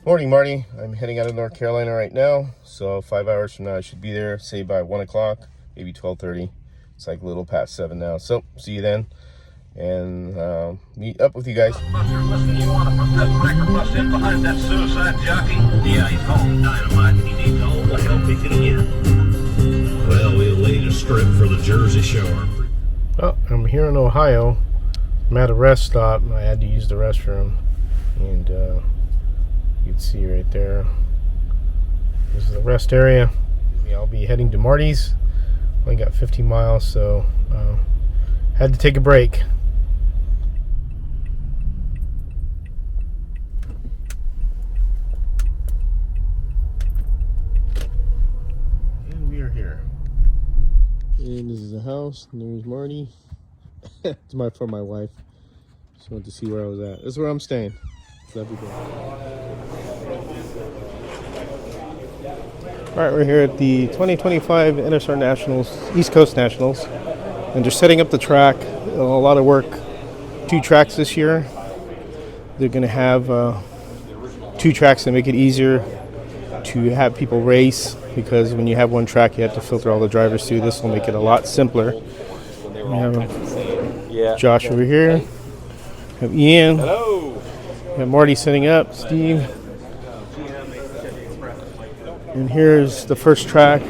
Morning, Marty. I'm heading out of North Carolina right now, so 5 hours from now I should be there, say by 1 o'clock, maybe 12:30. It's like a little past 7 now, so see you then, and meet up with you guys. Buster, listen, you want to put that cracker bust in behind that suicide jockey? Yeah, he's calling dynamite. He needs all the help he can get. Well, we'll lay the strip for the Jersey Shore. Well, I'm here in Ohio. I'm at a rest stop. I had to use the restroom, and you can see right there. This is the rest area. I'll be heading to Marty's. Only got 15 miles, so had to take a break. And we are here. And this is the house. And there's Marty. It's for my wife. Just wanted to see where I was at. This is where I'm staying. Love you, bro. Alright, we're here at the 2025 NSR Nationals, East Coast Nationals, and they're setting up the track. A lot of work. 2 tracks this year. They're going to have 2 tracks to make it easier to have people race, because when you have one track you have to filter all the drivers through. This will make it a lot simpler. We have Josh over here. We have Ian. Hello. We have Marty setting up. Steve. And here's the first track.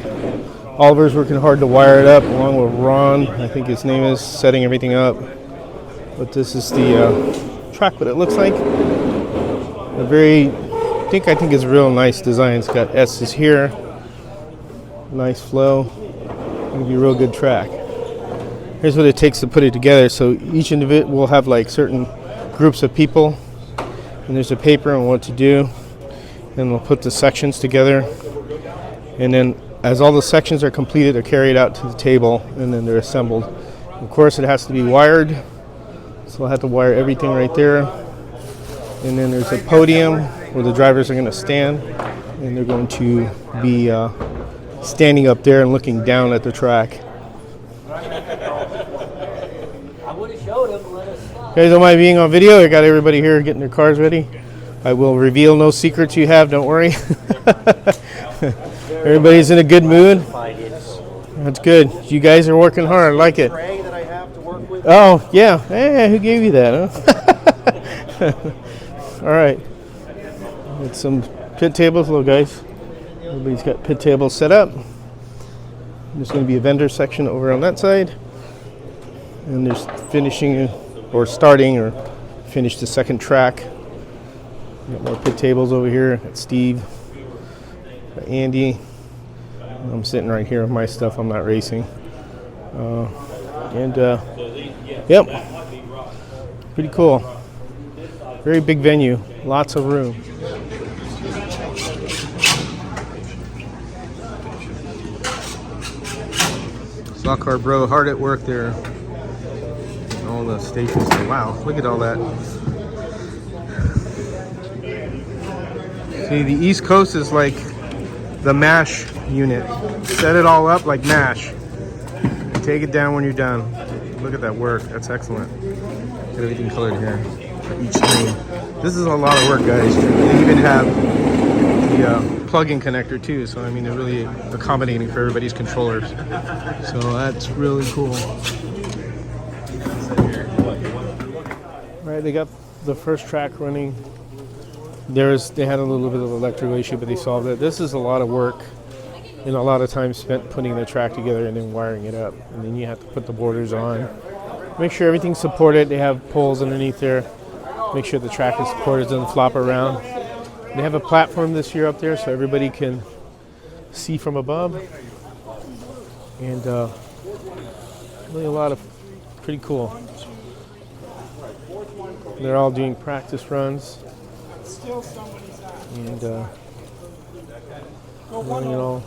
Oliver's working hard to wire it up, along with Ron, I think his name is, setting everything up. But this is the track, what it looks like. A I think it's a real nice design. It's got S's here. Nice flow. It'll be a real good track. Here's what it takes to put it together. So each individual will have like certain groups of people, and there's a paper on what to do, and we'll put the sections together, and then as all the sections are completed, they're carried out to the table, and then they're assembled. Of course, it has to be wired, so I'll have to wire everything right there. And then there's a podium where the drivers are going to stand, and they're going to be standing up there and looking down at the track. You guys don't mind being on video? I got everybody here getting their cars ready. I will reveal no secrets you have, don't worry. Everybody's in a good mood. That's good. You guys are working hard. I like it. Oh, yeah. Hey, who gave you that, huh? All right. Got some pit tables. Hello, guys. Everybody's got pit tables set up. There's going to be a vendor section over on that side. And there's finishing or starting or finish the second track. Got more pit tables over here. Got Steve. Got Andy. I'm sitting right here with my stuff. I'm not racing. Yep. Pretty cool. Very big venue. Lots of room. Stock Car Bro, hard at work there. All the stations. Wow, look at all that. See, the East Coast is like the MASH unit. Set it all up like MASH. Take it down when you're done. Look at that work. That's excellent. Get everything colored here for each screen. This is a lot of work, guys. They even have the plug-in connector too. So I mean, they're really accommodating for everybody's controllers. So that's really cool. All right, they got the first track running. They had a little bit of electrical issue, but they solved it. This is a lot of work and a lot of time spent putting the track together and then wiring it up. And then you have to put the borders on. Make sure everything's supported. They have poles underneath there. Make sure the track is supported, doesn't flop around. They have a platform this year up there so everybody can see from above. And really a lot of pretty cool. They're all doing practice runs. And running it all.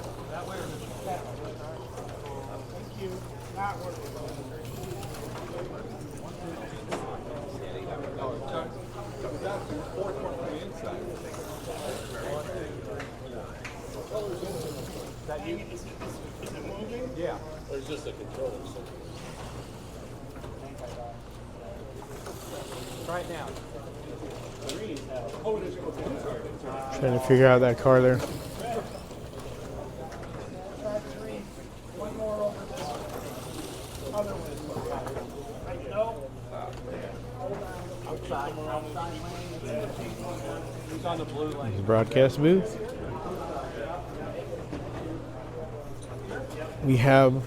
Yeah, there's just a controller. Try it now. Trying to figure out that car there. There's the broadcast booth. We have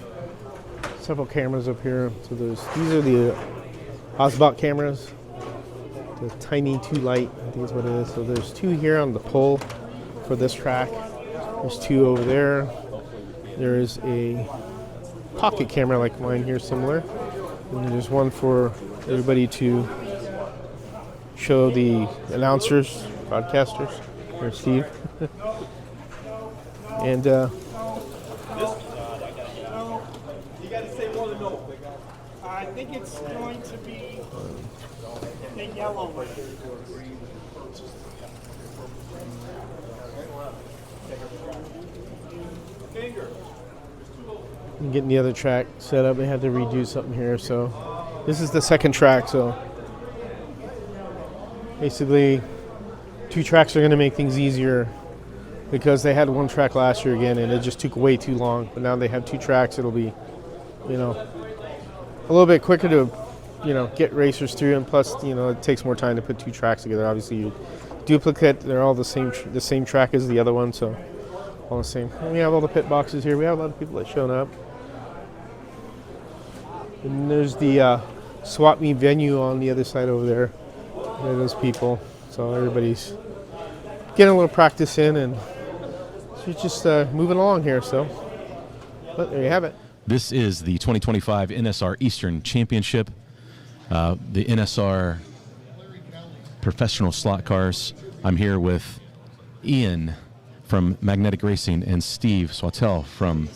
several cameras up here. So these are the Osbot cameras. The tiny 2 light, I think is what it is. So there's 2 here on the pole for this track. There's 2 over there. There is a pocket camera like mine here, similar. And there's one for everybody to show the announcers, broadcasters. There's Steve. And You gotta say more than no. I think it's going to be the yellow one. I'm getting the other track set up. They had to redo something here, so this is the second track. So basically, 2 tracks are going to make things easier because they had 1 track last year again, and it just took way too long. But now they have 2 tracks. It'll be, a little bit quicker to, get racers through, and plus, it takes more time to put 2 tracks together. Obviously, you duplicate. They're all the same track as the other one, so all the same. And we have all the pit boxes here. We have a lot of people that shown up. And there's the swap meet venue on the other side over there. There are those people. So everybody's getting a little practice in, and it's just moving along here. So, but there you have it. This is the 2025 NSR Eastern Championship. The NSR professional slot cars. I'm here with Ian from Magnetic Racing and Steve Swatell from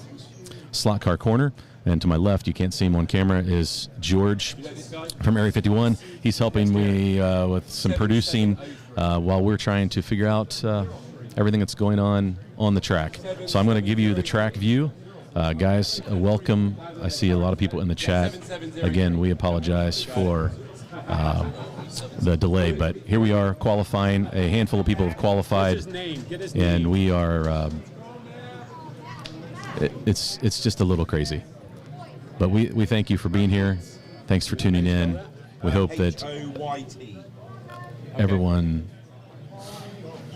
Slot Car Corner. And to my left, you can't see him on camera, is George from Area 51. He's helping me with some producing while we're trying to figure out everything that's going on the track. So I'm going to give you the track view. Guys, welcome. I see a lot of people in the chat. Again, we apologize for the delay, but here we are qualifying. A handful of people have qualified, and we are. It's just a little crazy, but we thank you for being here. Thanks for tuning in. We hope that everyone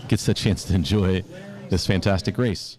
gets the chance to enjoy this fantastic race.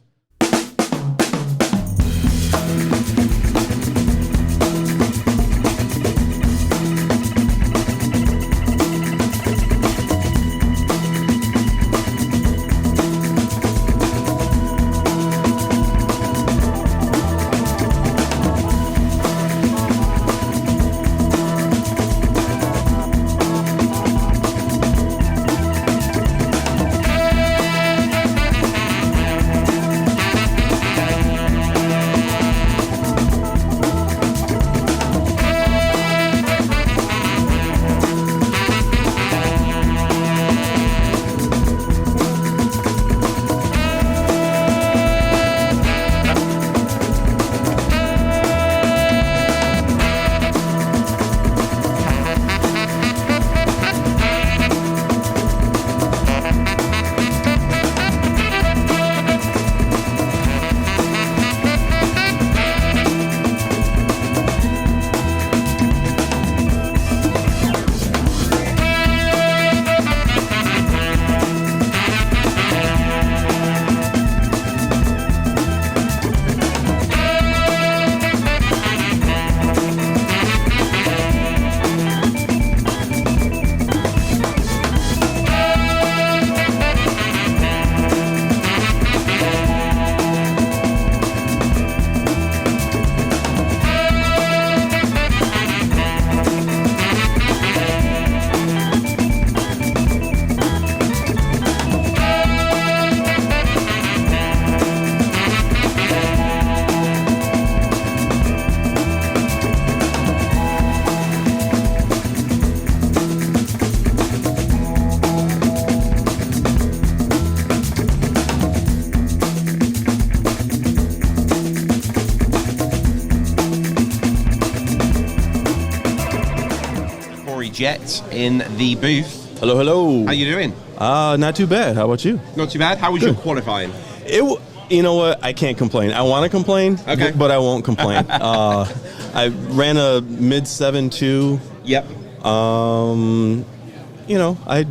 Jet in the booth. Hello, hello. How you doing? Not too bad. How about you? Not too bad. How was your qualifying? You know what? I can't complain. I want to complain, Okay. but I won't complain. I ran a mid 7.2. Yep.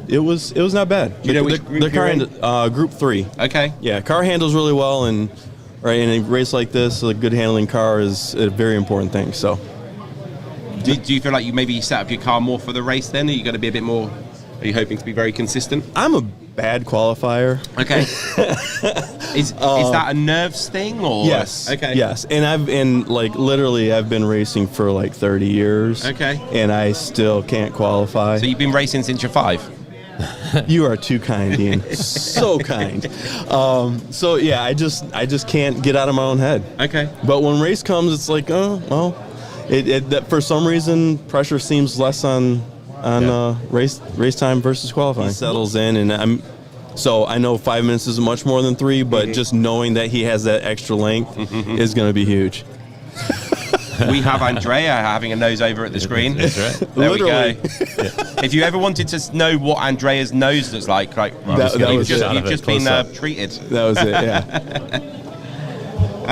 It was not bad. Do you know which group the car you're in? Group 3. Okay. Yeah, car handles really well, and in a race like this, a good handling car is a very important thing. So, Do you feel like you maybe set up your car more for the race then? Are you going to be a bit more, are you hoping to be very consistent? I'm a bad qualifier. Okay. Is that a nerves thing or? Yes. Okay. Yes, and I've been racing for like 30 years. Okay. And I still can't qualify. So you've been racing since you're 5? You are too kind, Ian. So kind. So yeah, I just can't get out of my own head. Okay. But when race comes, it's like, oh well, that for some reason pressure seems less on race time versus qualifying. He settles in, and I know 5 minutes is much more than 3, but just knowing that he has that extra length is going to be huge. We have Andrea having a nose over at the screen. That's right. There Literally. we go. If you ever wanted to know what Andrea's nose looks like That was it. you've just been treated. That was it. Yeah.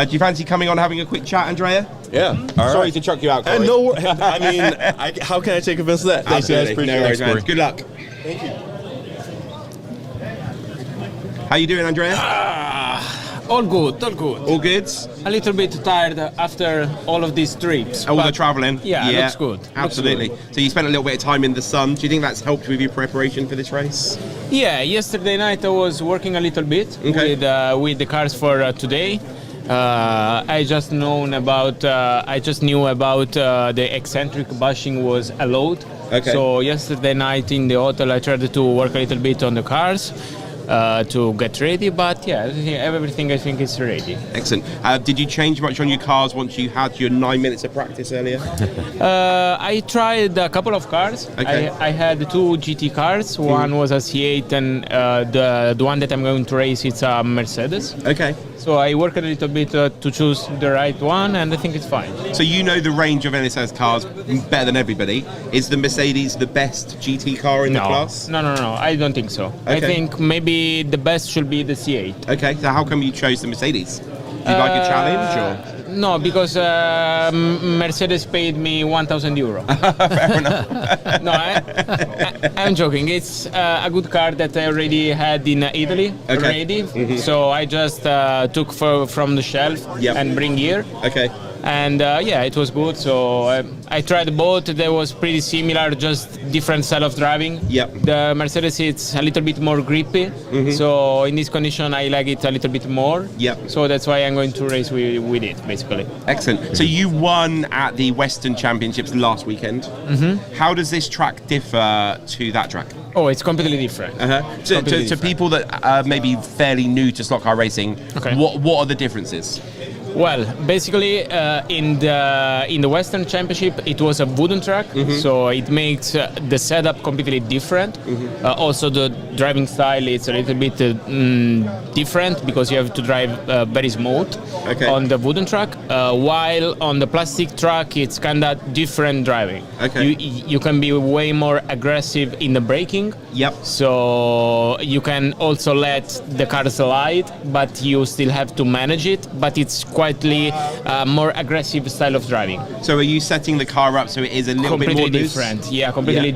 Do you fancy coming on having a quick chat, Andrea? Yeah. All Sorry right. to chuck you out, Corey. No, I mean, how can I take offense to that? Thanks, guys. Absolutely. Appreciate No worries, it. man. Good luck. Thank you. How you doing, Andrea? All good, all good. All good? A little bit tired after all of these trips. All but the travelling? Yeah, looks good. Absolutely. So you spent a little bit of time in the sun. Do you think that's helped with your preparation for this race? Yeah, yesterday night I was working a little bit Okay. with the cars for today. I just knew about the eccentric bushing was allowed. Okay. So yesterday night in the hotel I tried to work a little bit on the cars. To get ready, but yeah, everything I think is ready. Excellent. Did you change much on your cars once you had your 9 minutes of practice earlier? I tried a couple of cars. Okay. I had 2 GT cars. One was a C8, and the one that I'm going to race it's a Mercedes. Okay. So I worked a little bit to choose the right one, and I think it's fine. So you know the range of NSR cars better than everybody. Is the Mercedes the best GT car in the class? No, I don't think so. I Okay. think maybe the best should be the C8. Okay, so how come you chose the Mercedes? Do you like a challenge or? No, because Mercedes paid me €1,000. Fair enough. No, I'm joking. It's a good car that I already had in Italy already. So I just took from the shelf Yep. and bring here. Okay. And it was good. So I tried both. They was pretty similar, just different style of driving. Yep. The Mercedes it's a little bit more grippy. So in this condition, I like it a little bit more. Yep. So that's why I'm going to race with it, basically. Excellent. So you won at the Western Championships last weekend. How does this track differ to that track? Oh, it's completely different. To people that are maybe fairly new to slot car racing, Okay. what are the differences? Well, basically, in the Western Championship, it was a wooden track, so it makes the setup completely different. Also, the driving style is a little bit different because you have to drive very smooth on the wooden track. While on the plastic track, it's kind of different driving. Okay. You can be way more aggressive in the braking. Yep. So you can also let the car slide, but you still have to manage it. But it's quite more aggressive style of driving. So are you setting the car up so it is a little bit more Completely loose? different. Yeah, completely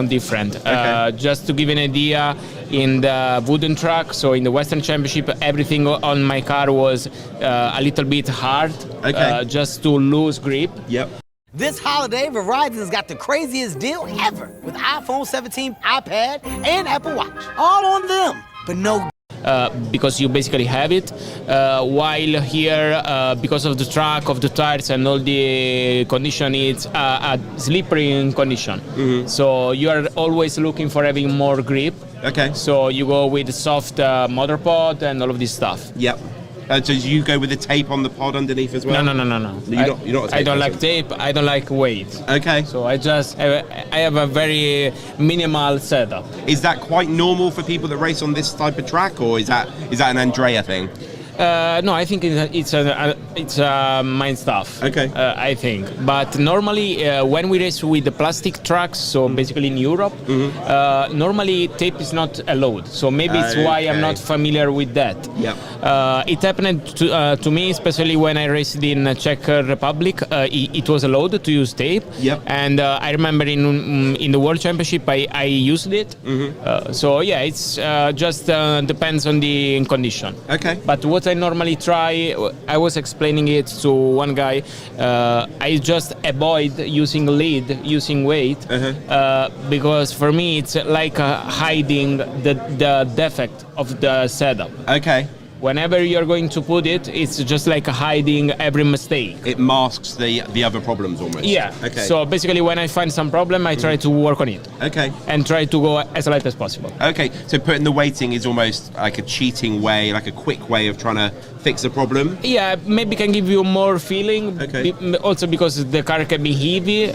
different. Okay. Just to give an idea, in the wooden track, so in the Western Championship, everything on my car was a little bit hard, just to lose grip. Yep. This holiday, Verizon's got the craziest deal ever with iPhone 17, iPad, and Apple Watch. All on them, but no. Because you basically have it, while here, because of the track, of the tires and all the condition, it's a slippery condition. So you are always looking for having more grip. Okay. So you go with soft motor pod and all of this stuff. Yep. So do you go with the tape on the pod underneath as well? No. You're not a tape I don't person? like tape. I don't like weight. Okay. So I have a very minimal setup. Is that quite normal for people that race on this type of track, or is that an Andrea thing? No, I think it's mind stuff. Okay. I think, but normally when we race with the plastic tracks, so basically in Europe, normally tape is not allowed. So maybe it's why I'm not familiar with that. Yep. It happened to me, especially when I raced in Czech Republic. It was allowed to use tape. Yep. And I remember in the World Championship I used it. So yeah, it's just depends on the condition. Okay. But what I normally try, I was explaining it to one guy. I just avoid using lead, using weight, because for me it's like hiding the defect of the setup. Okay. Whenever you're going to put it, it's just like hiding every mistake. It masks the other problems almost. Yeah. Okay. So basically, when I find some problem, I try to work on it. Okay. And try to go as light as possible. Okay. So putting the weighting is almost like a cheating way, like a quick way of trying to fix a problem. Yeah, maybe can give you more feeling. Okay. Also because the car can be heavy,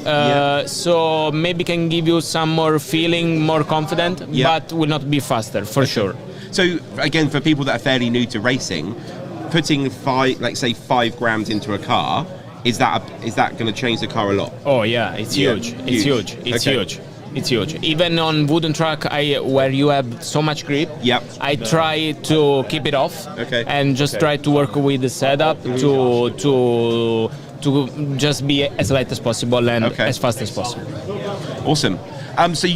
so maybe can give you some more feeling, more confident, but will not be faster for sure. So again, for people that are fairly new to racing, putting 5 grams into a car, is that going to change the car a lot? Oh yeah, it's huge. It's huge. It's huge. It's huge. Even on wooden track, where you have so much grip, I try to keep it off and just try to work with the setup to just be as light as possible and as fast as possible. Awesome. So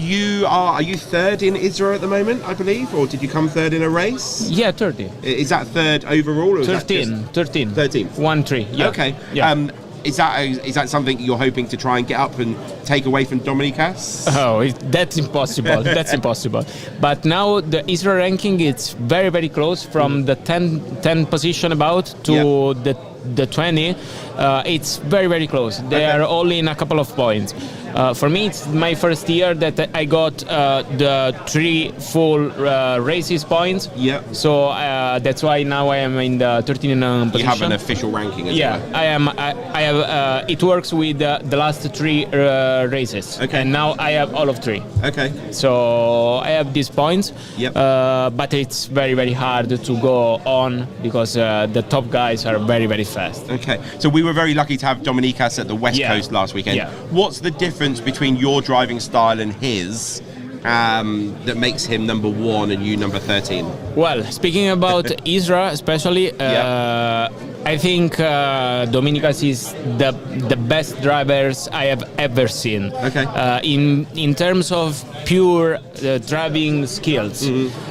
are you third in Israel at the moment, I believe, or did you come third in a race? Yeah, 30. Is that third overall? Or 13. 13. 13. 1-3. Yeah. Okay. Yeah. Is that something you're hoping to try and get up and take away from Dominicas? Oh, that's impossible. That's impossible. But now the Israel ranking, it's very, very close from the 10 position about to the 20. It's very, very close. They are all in a couple of points. For me, it's my first year that I got the 3 full races points. Yeah. So that's why now I am in the 13 position. You have an official ranking as well. I am. I have. It works with the last 3 races. Okay. And now I have all of 3. Okay. So I have these points. Yep. But it's very, very hard to go on because the top guys are very, very fast. Okay. So we were very lucky to have Dominicas at the West Coast last weekend. Yeah. What's the difference between your driving style and his that makes him number 1 and you number 13? Well, speaking about Isra especially, I think Dominicas is the best drivers I have ever seen. Okay. In terms of pure driving skills,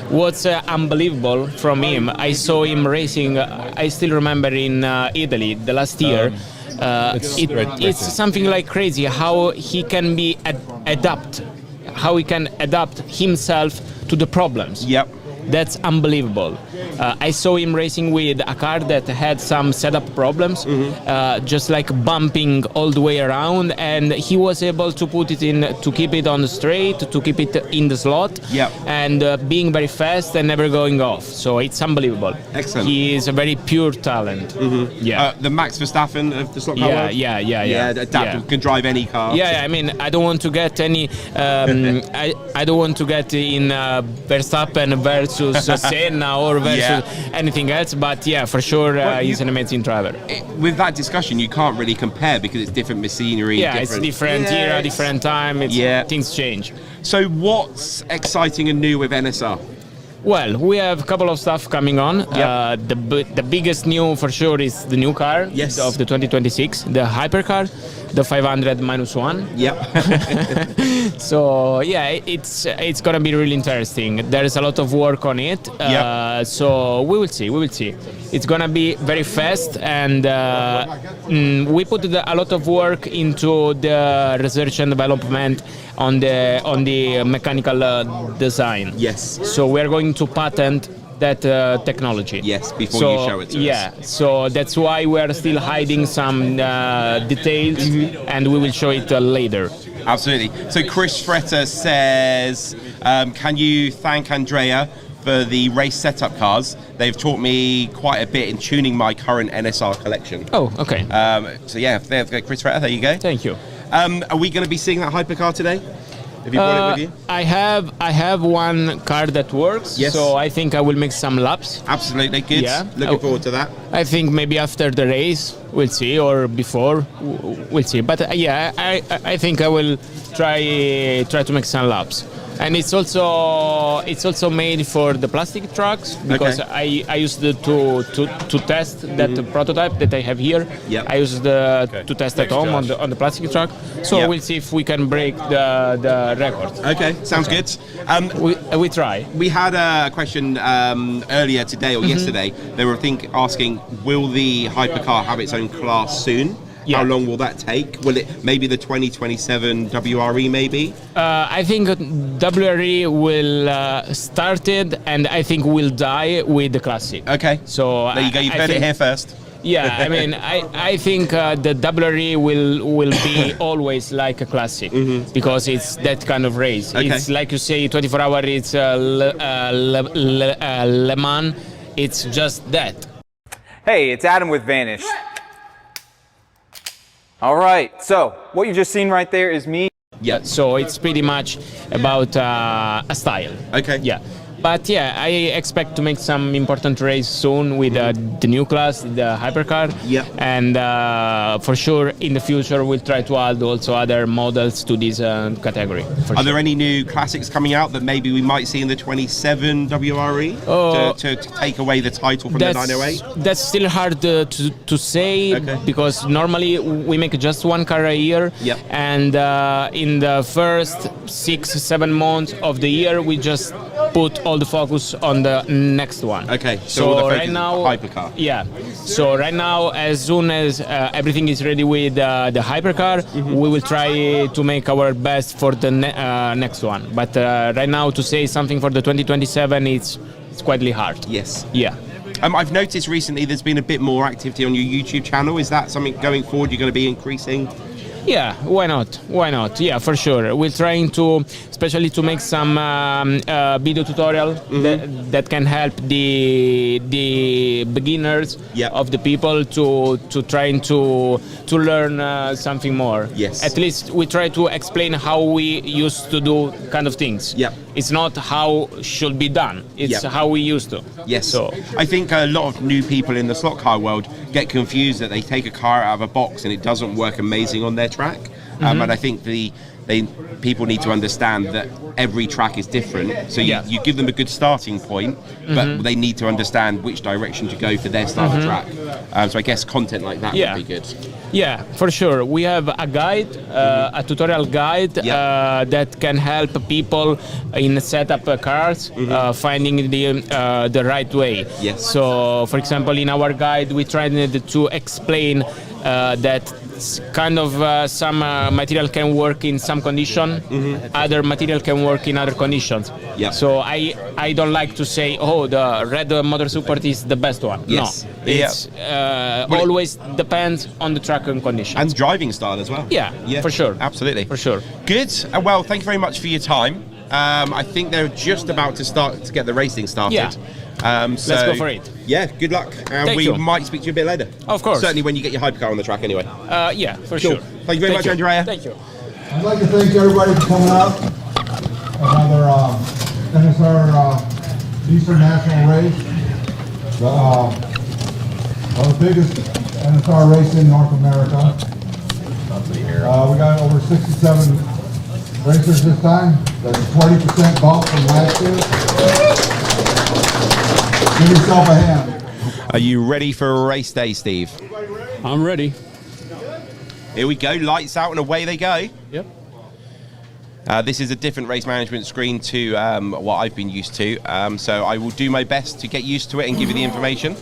what's unbelievable from him, I saw him racing, I still remember in Italy the last year. It's something like crazy how he can be adapt himself to the problems. Yep. That's unbelievable. I saw him racing with a car that had some setup problems, just like bumping all the way around, and he was able to put it in, to keep it on the straight, to keep it in the slot, and being very fast and never going off. So it's unbelievable. Excellent. He is a very pure talent. Yeah. The Max Verstappen of the slot car world? Yeah. Can drive any car. Yeah, I mean, I don't want to get any. I don't want to get in Verstappen versus Senna or versus anything else. But yeah, for sure, he's an amazing driver. With that discussion, you can't really compare because it's different machinery. Yeah, it's different era, different time. Things change. So what's exciting and new with NSR? Well, we have a couple of stuff coming on. The biggest new for sure is the new car of the 2026, the hypercar, the 500-1. Yep. So yeah, it's gonna be really interesting. There is a lot of work on it. So we will see. It's gonna be very fast, and we put a lot of work into the research and development on the mechanical design. Yes. So we are going to patent that technology. Yes, before you show it to us. Yeah, so that's why we are still hiding some details, and we will show it later. Absolutely. So Chris Fretter says, can you thank Andrea for the race setup cars? They've taught me quite a bit in tuning my current NSR collection. Oh, okay. So yeah, Chris Fretter, there you go. Thank you. Are we going to be seeing that hypercar today? Have you brought it with you? I have one car that works. Yes. So I think I will make some laps. Absolutely, good. Yeah. Looking forward to that. I think maybe after the race we'll see, or before we'll see. But yeah, I think I will try to make some laps. And it's also made for the plastic trucks, because Okay. I used to test that prototype that I have here. Yep. I used to test at home on the plastic truck. So Yep. we'll see if we can break the record. Okay, sounds good. We try. We had a question earlier today or yesterday. They were asking, will the hypercar have its own class soon? Yeah. How long will that take? Will it maybe the 2027 WRE maybe? I think WRE will start it, and I think will die with the classic. Okay. So There you go. You I heard it think- here first. Yeah, I mean, I think the WRE will be always like a classic, because it's that kind of race. Okay. It's like you say, 24 hour. It's Le Mans. It's just that. Hey, it's Adam with Vanish. All right, so what you've just seen right there is me. Yeah. So it's pretty much about a style. Okay. Yeah. But yeah, I expect to make some important race soon with the new class, the hypercar. Yeah. And for sure, in the future, we'll try to add also other models to this category. Are there any new classics coming out that maybe we might see in the 27 WRE to take away the title from the 908? That's still hard to say, Okay. because normally we make just one car a year. Yep. And in the first 6-7 months of the year, we just put all the focus on the next one. Okay, so all the focus right is now, hypercar. Yeah. So right now, as soon as everything is ready with the hypercar, we will try to make our best for the next one. But right now, to say something for the 2027, it's quite hard. Yes. Yeah. I've noticed recently there's been a bit more activity on your YouTube channel. Is that something going forward you're going to be increasing? Yeah, why not? Why not? Yeah, for sure. We're trying to, especially to make some video tutorial that can help the beginners Yeah. of the people to trying to learn something more. Yes. At least we try to explain how we used to do kind of things. Yeah. It's not how should be done. It's Yeah. how we used to. Yes. So I think a lot of new people in the slot car world get confused that they take a car out of a box and it doesn't work amazing on their track. And I think people need to understand that every track is different. So you give them a good starting point, but they need to understand which direction to go for their style of track. So I guess content like that would be good. Yeah, for sure. We have a guide, a tutorial guide that can help people in setup cars finding the right way. Yes. So, for example, in our guide, we tried to explain that kind of some material can work in some condition, other material can work in other conditions. Yeah. So I don't like to say, oh, the red motor support is the best one. Yes. No, it's always depends on the track and conditions. And driving style as well. Yeah, for sure. Absolutely. For sure. Good. Well, thank you very much for your time. I think they're just about to start to get the racing started. Yeah. So, Let's go for it. Yeah, good luck. And Thank we you. might speak to you a bit later. Of course. Certainly when you get your hypercar on the track anyway. Yeah, for Cool. sure. Thank you very much, Andrea. Thank you. I'd like to thank everybody for coming out. Another NSR Eastern National race. The biggest NSR race in North America. We got over 67 racers this time. That's a 20% bump from last year. Give yourself a hand. Are you ready for race day, Steve? I'm ready. Here we go. Lights out and away they go. Yep. This is a different race management screen to what I've been used to. So I will do my best to get used to it and give you the information.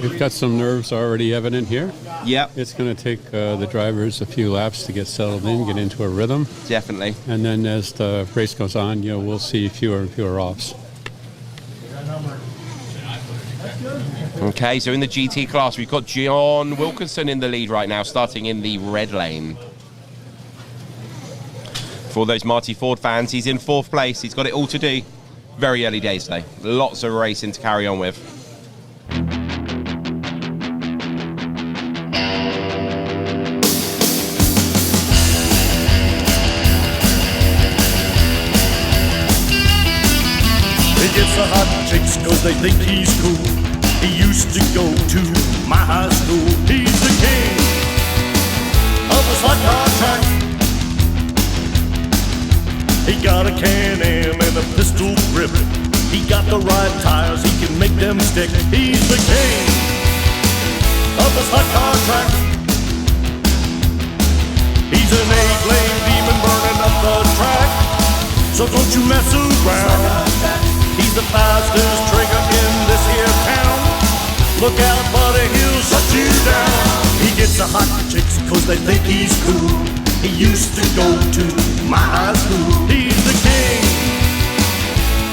We've got some nerves already evident here. Yep. It's going to take the drivers a few laps to get settled in, get into a rhythm. Definitely. And then as the race goes on, we'll see fewer and fewer offs. Okay, so in the GT class, we've got John Wilkinson in the lead right now, starting in the red lane. For those Marty Ford fans, he's in 4th place. He's got it all to do. Very early days today. Lots of racing to carry on with. chicks cause they think he's cool. He used to go to my high school. He's the king of the slot car track. He got a Can-Am and a pistol grip. He got the right tires, he can make them stick. He's the king of the slot car track. He's an 8-lane demon burning up the track. So don't you mess around. He's the fastest trigger in this here town. Look out, buddy, he'll shut you down. He gets the hot chicks cause they think he's cool. He used to go to my high school. He's the king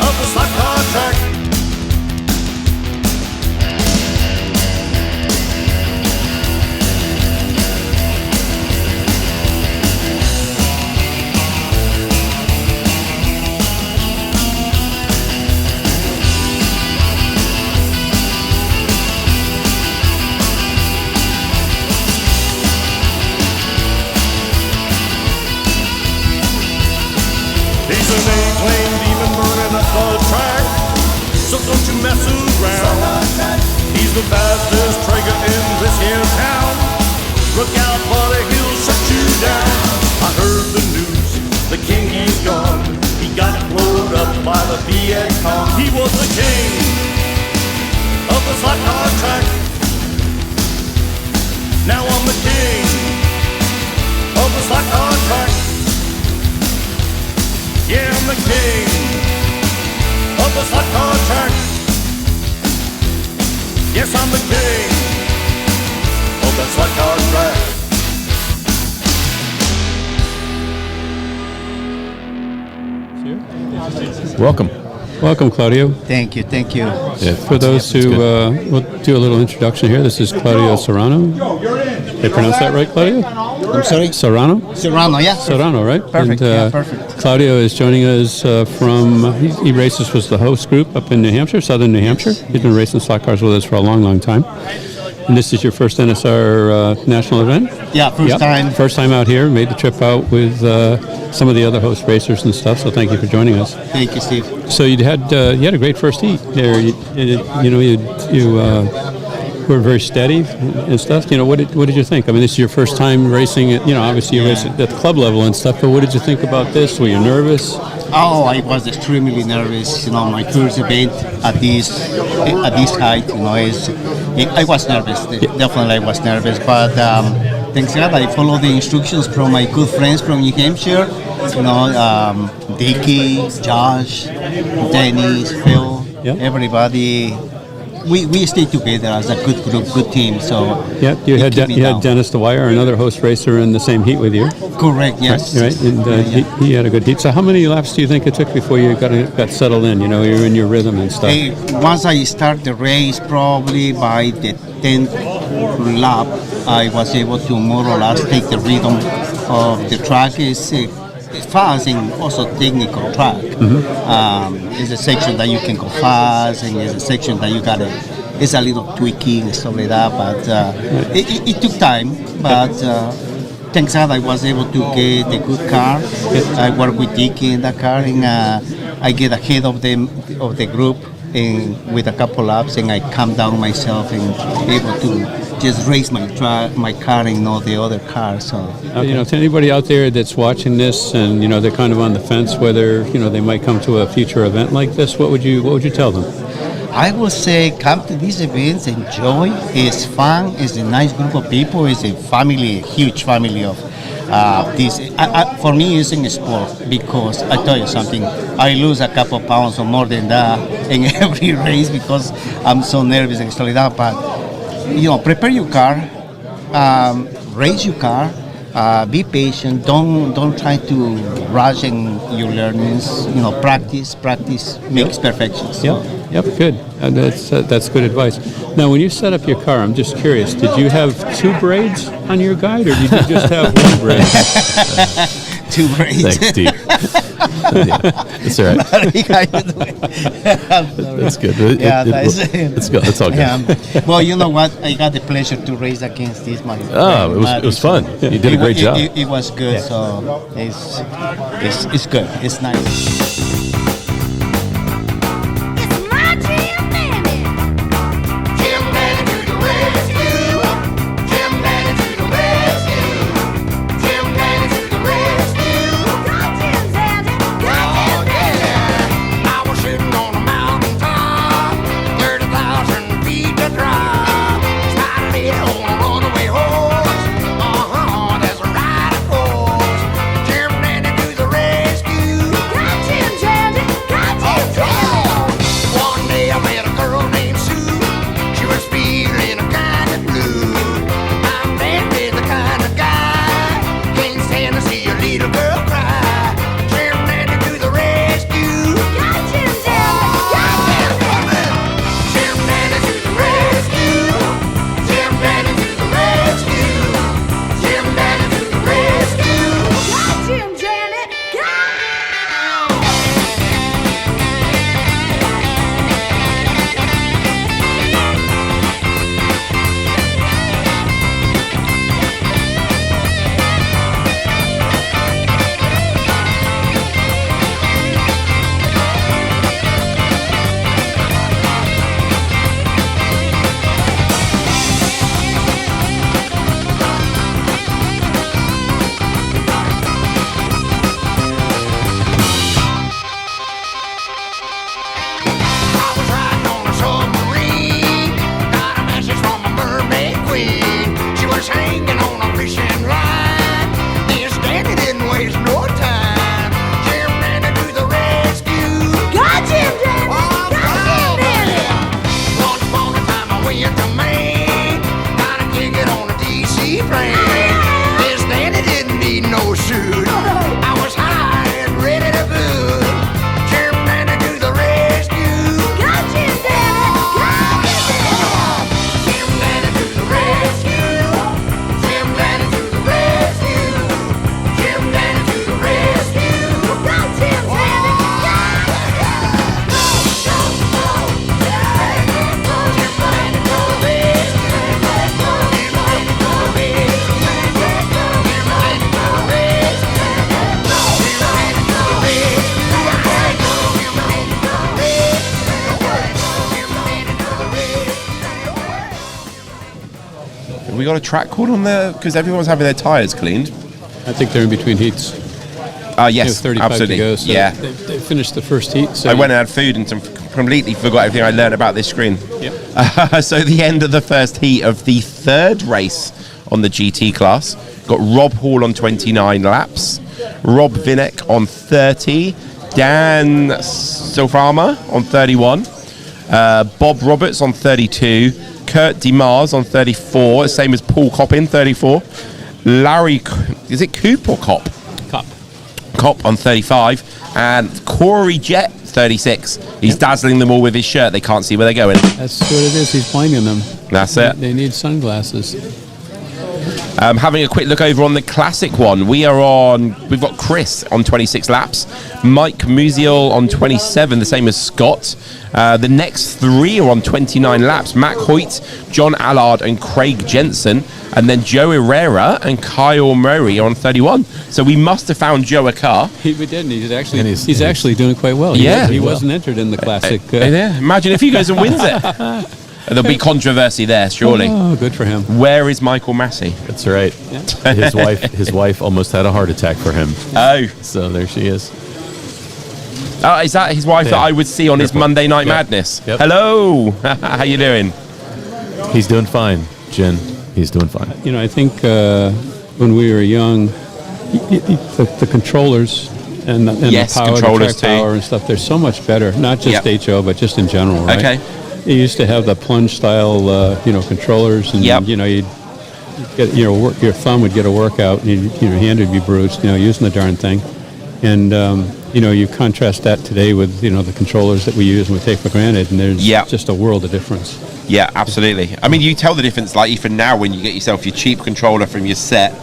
of the slot car track. He's an 8-lane demon burning up the track. So don't you mess around. He's the fastest trigger in this here town. Look out, buddy, he'll shut you down. I heard the news, the king he's gone. He got blowed up by the Viet Cong. He was the king of the slot car track. Now I'm the king of the slot car track. Yeah, I'm the king of the slot car track. Yes, I'm the king of the slot car track. Welcome. Welcome, Claudio. Thank you, thank you. Yeah, for those who, we'll do a little introduction here. This is Claudio Serrano. Did I pronounce that right, Claudio? I'm sorry? Serrano? Serrano, yeah. Serrano, right? Perfect, And, perfect. Claudio is joining us from, he races with the host group up in New Hampshire, southern New Hampshire. He's been racing slot cars with us for a long, long time. And this is your first NSR national event? Yeah, first time. First time out here. Made the trip out with some of the other host racers and stuff. So thank you for joining us. Thank you, Steve. So you had a great first heat there. You were very steady and stuff. You know, what did you think? I mean, this is your first time racing. Obviously you race at the club level and stuff. But what did you think about this? Were you nervous? Oh, I was extremely nervous. My first event at this height. I was nervous. Definitely, I was nervous. But thanks God, I followed the instructions from my good friends from New Hampshire. Dickie, Josh, Dennis, Phil, everybody. We stay together as a good group, good team. So you had Dennis Dwyer, another host racer, in the same heat with you. Correct. Yes. Right. And he had a good heat. So how many laps do you think it took before you got settled in? You're in your rhythm and stuff. Once I start the race, probably by the 10th lap, I was able to more or less take the rhythm of the track. It's fast and also technical track. It's a section that you can go fast, and it's a section that you gotta. It's a little tweaking and stuff like that, but it took time. But thanks God, I was able to get a good car. I work with Dickie in that car, and I get ahead of the group and with a couple laps, and I calm down myself and able to just race my car and not the other car. So to anybody out there that's watching this and they're kind of on the fence whether they might come to a future event like this, what would you tell them? I would say come to these events, enjoy. It's fun. It's a nice group of people. It's a family, a huge family of this. For me, it's in a sport because I tell you something. I lose a couple of pounds or more than that in every race because I'm so nervous and stuff like that. But prepare your car, race your car, be patient. Don't try to rush in your learnings. Practice makes perfection. So. Yep, good. That's good advice. Now, when you set up your car, I'm just curious. Did you have two braids on your guide, or did you just have one braid? Two braids. Thanks, Steve. That's all right. That's good. That's all good. Yeah. Well, you know what? I got the pleasure to race against this man. It was fun. You did a great job. It was good. So it's good. It's nice. It's my we got a track called on there? Because everyone's having their tyres cleaned. I think they're in between heats. Yes, 35 absolutely. to go, so yeah. They finished the first heat. So I went and had food and completely forgot everything I learned about this screen. Yep. So the end of the first heat of the third race on the GT class. Got Rob Hall on 29 laps, Rob Vinek on 30, Dan Silfarma on 31, Bob Roberts on 32, Kurt DeMars on 34, same as Paul Coppin, 34, Larry, is it Coop or Cop? Cop on 35, and Corey Jett, 36. He's dazzling them all with his shirt. They can't see where they're going. That's what it is. He's blinding them. That's it. They need sunglasses. Having a quick look over on the classic one, we've got Chris on 26 laps, Mike Musial on 27, the same as Scott. The next three are on 29 laps, Matt Hoyt, John Allard and Craig Jensen, and then Joe Herrera and Kyle Murray on 31. So we must have found Joe a car. We didn't. He's actually doing quite well. He wasn't entered in the classic. Yeah. Imagine if he goes and wins it. There'll be controversy there, surely. Oh, good for him. Where is Michael Massey? That's right. Yeah. His wife almost had a heart attack for him. Oh. So there she is. Is that his wife that I would see on his Monday Night Madness? Yep. Hello. How you doing? He's doing fine, Jen. He's doing fine. You know, I think when we were young, the controllers and the power, controllers the track power and stuff, they're so much better. Not just HO, but just in general, right? Okay. You used to have the plunge style, controllers, and you'd get, your thumb would get a workout, and your hand would be bruised, using the darn thing. And you contrast that today with the controllers that we use and we take for granted, and there's just a world of difference. Yeah, absolutely. I mean, you tell the difference, like even now when you get yourself your cheap controller from your set,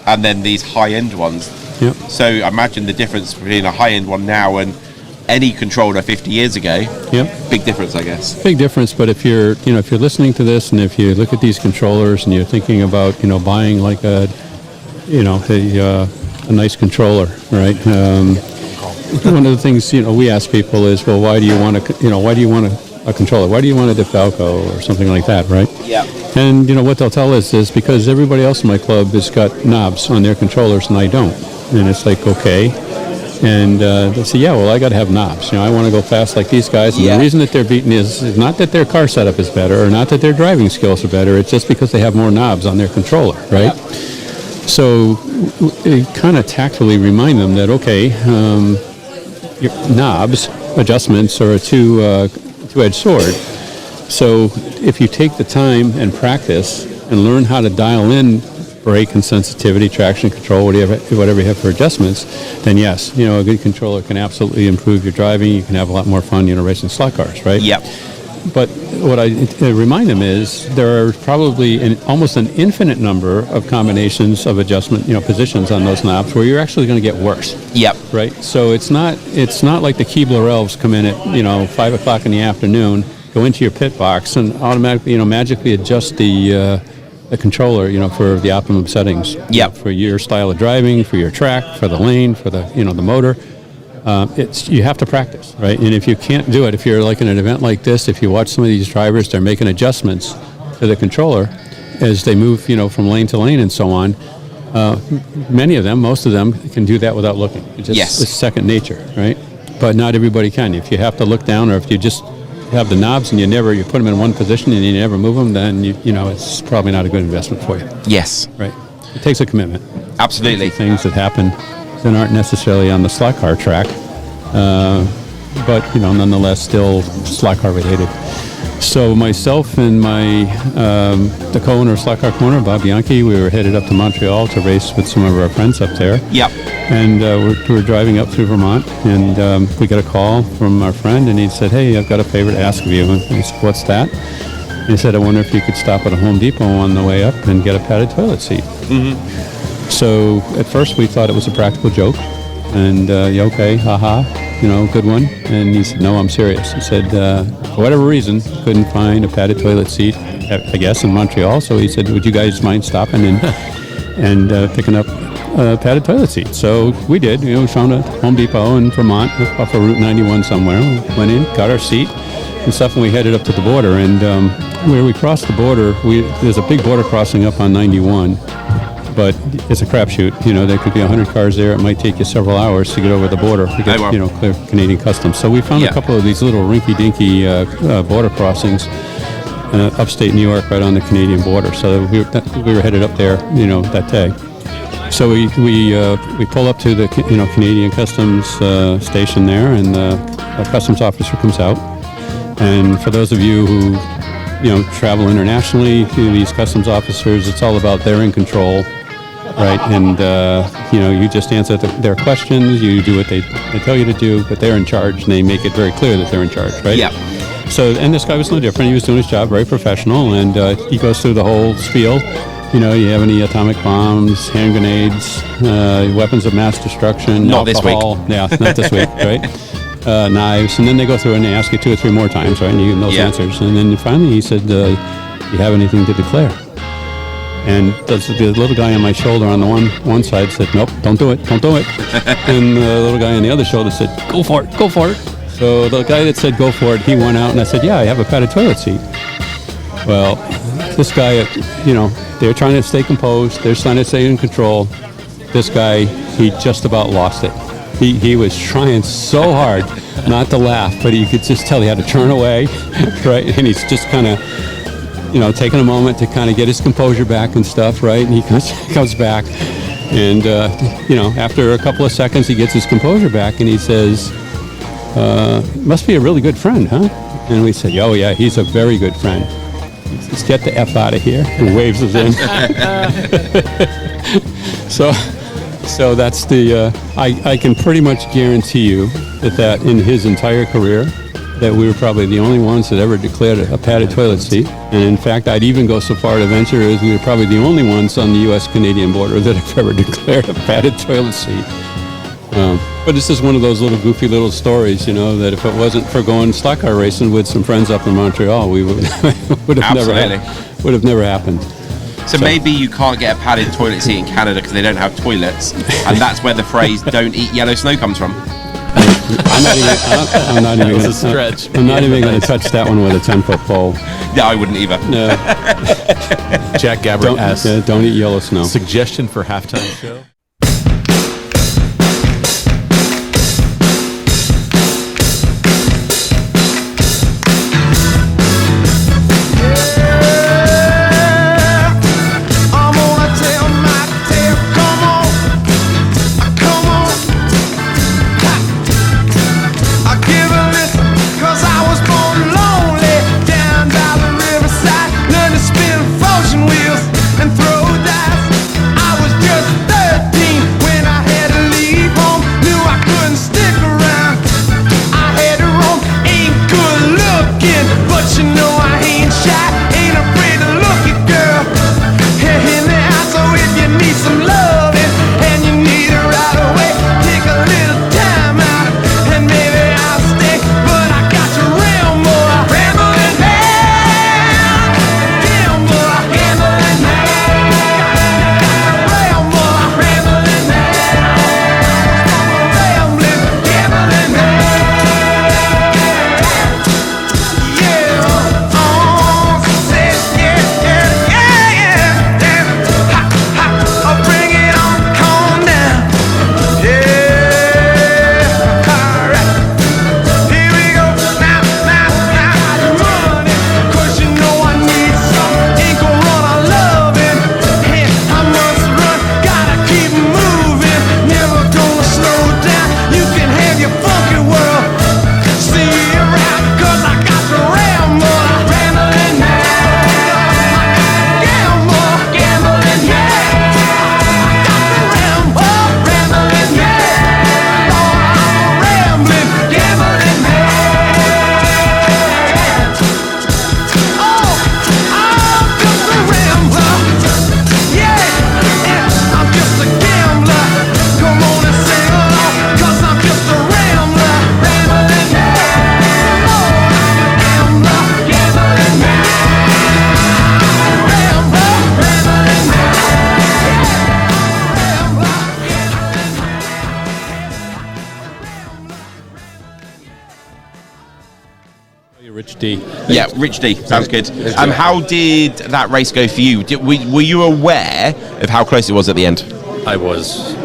and then these high-end ones. Yep. So imagine the difference between a high-end one now and any controller 50 years ago. Yep. Big difference, I guess. Big difference, but if you're listening to this and if you look at these controllers and you're thinking about, buying like a nice controller, right? One of the things, we ask people is, well, why do you want a controller? Why do you want a DeFalco or something like that, right? Yeah. And, what they'll tell us is because everybody else in my club has got knobs on their controllers and I don't. And it's like, okay. And they say, yeah, well, I got to have knobs. I want to go fast like these guys. And the reason that they're beaten is not that their car setup is better or not that their driving skills are better. It's just because they have more knobs on their controller, right? Yep. So we kind of tactfully remind them that, okay, your knobs, adjustments are a two-edged sword. So if you take the time and practice and learn how to dial in brake and sensitivity, traction control, whatever you have for adjustments, then yes, a good controller can absolutely improve your driving. You can have a lot more fun, racing slot cars, right? Yep. But what I remind them is there are probably almost an infinite number of combinations of adjustment, positions on those knobs where you're actually going to get worse. Yep. Right. So it's not like the Keebler elves come in at 5:00 in the afternoon, go into your pit box, and automatically magically adjust the controller for the optimum settings. Yep. For your style of driving, for your track, for the lane, for the the motor. You have to practice, right? And if you can't do it, if you're like in an event like this, if you watch some of these drivers, they're making adjustments to the controller as they move, from lane to lane and so on. Most of them can do that without looking. It's second nature, right? But not everybody can. If you have to look down, or if you just have the knobs and you put them in one position and you never move them, then it's probably not a good investment for you. Yes. Right. It takes a commitment. Absolutely. Things that happen that aren't necessarily on the slot car track, but nonetheless still slot car related. So myself and the co-owner of Slot Car Corner, Bob Bianchi, we were headed up to Montreal to race with some of our friends up there. Yep. And we were driving up through Vermont, and we got a call from our friend, and he said, "Hey, I've got a favor to ask of you." And I said, "What's that?" And he said, "I wonder if you could stop at a Home Depot on the way up and get a padded toilet seat." Mm-hmm. So at first we thought it was a practical joke, and okay, haha, good one. And he said, "No, I'm serious." He said, for whatever reason, couldn't find a padded toilet seat, I guess, in Montreal. So he said, "Would you guys mind stopping and picking up a padded toilet seat?" So we did. We found a Home Depot in Vermont off of Route 91 somewhere. We went in, got our seat, and stuff, and we headed up to the border. And where we crossed the border, there's a big border crossing up on 91, but it's a crapshoot. You know, there could be 100 cars there. It might take you several hours to get over the border to get, clear Canadian customs. So we found a couple of these little rinky-dinky border crossings. Upstate New York, right on the Canadian border. So we were headed up there, that day. So we pull up to the Canadian Customs station there, and a customs officer comes out. And for those of you who travel internationally, these customs officers, it's all about they're in control, right? And you just answer their questions, you do what they tell you to do, but they're in charge, and they make it very clear that they're in charge, right? Yeah. So, and this guy was no different. He was doing his job, very professional, and he goes through the whole spiel. You have any atomic bombs, hand grenades, weapons of mass destruction, not alcohol. This week. Yeah, not this week, right? Knives, and then they go through and they ask you 2 or 3 more times, right? And you get those answers. And then finally he said, "Do you have anything to declare?" And the little guy on my shoulder on the one side said, "Nope, don't do it. And the little guy on the other shoulder said, go for it. So the guy that said go for it, he went out, and I said, "Yeah, I have a padded toilet seat." Well, this guy, they're trying to stay composed. They're trying to stay in control. This guy, he just about lost it. He was trying so hard not to laugh, but you could just tell he had to turn away, right? And he's just kind of, taking a moment to kind of get his composure back and stuff, right? And he comes back, and, after a couple of seconds, he gets his composure back, and he says, "Must be a really good friend, huh?" And we said, "Oh, yeah, he's a very good friend. Let's get the F out of here," and waves us in. So that's I can pretty much guarantee you that in his entire career, that we were probably the only ones that ever declared a padded toilet seat. And in fact, I'd even go so far to venture as we were probably the only ones on the U.S.-Canadian border that have ever declared a padded toilet seat. But this is one of those little goofy little stories, that if it wasn't for going stock car racing with some friends up in Montreal, we would have never happened. So maybe you can't get a padded toilet seat in Canada because they don't have toilets, and that's where the phrase "don't eat yellow snow" comes from. I'm not even going to touch that one with a 10-foot pole. Yeah, I wouldn't either. No. Jack Gabbert asks, don't eat yellow snow. Suggestion for halftime show? And throw dice. I was just 13. Rich D. Yeah, Rich D. Sounds good. How did that race go for you? Were you aware of how close it was at the end? I was.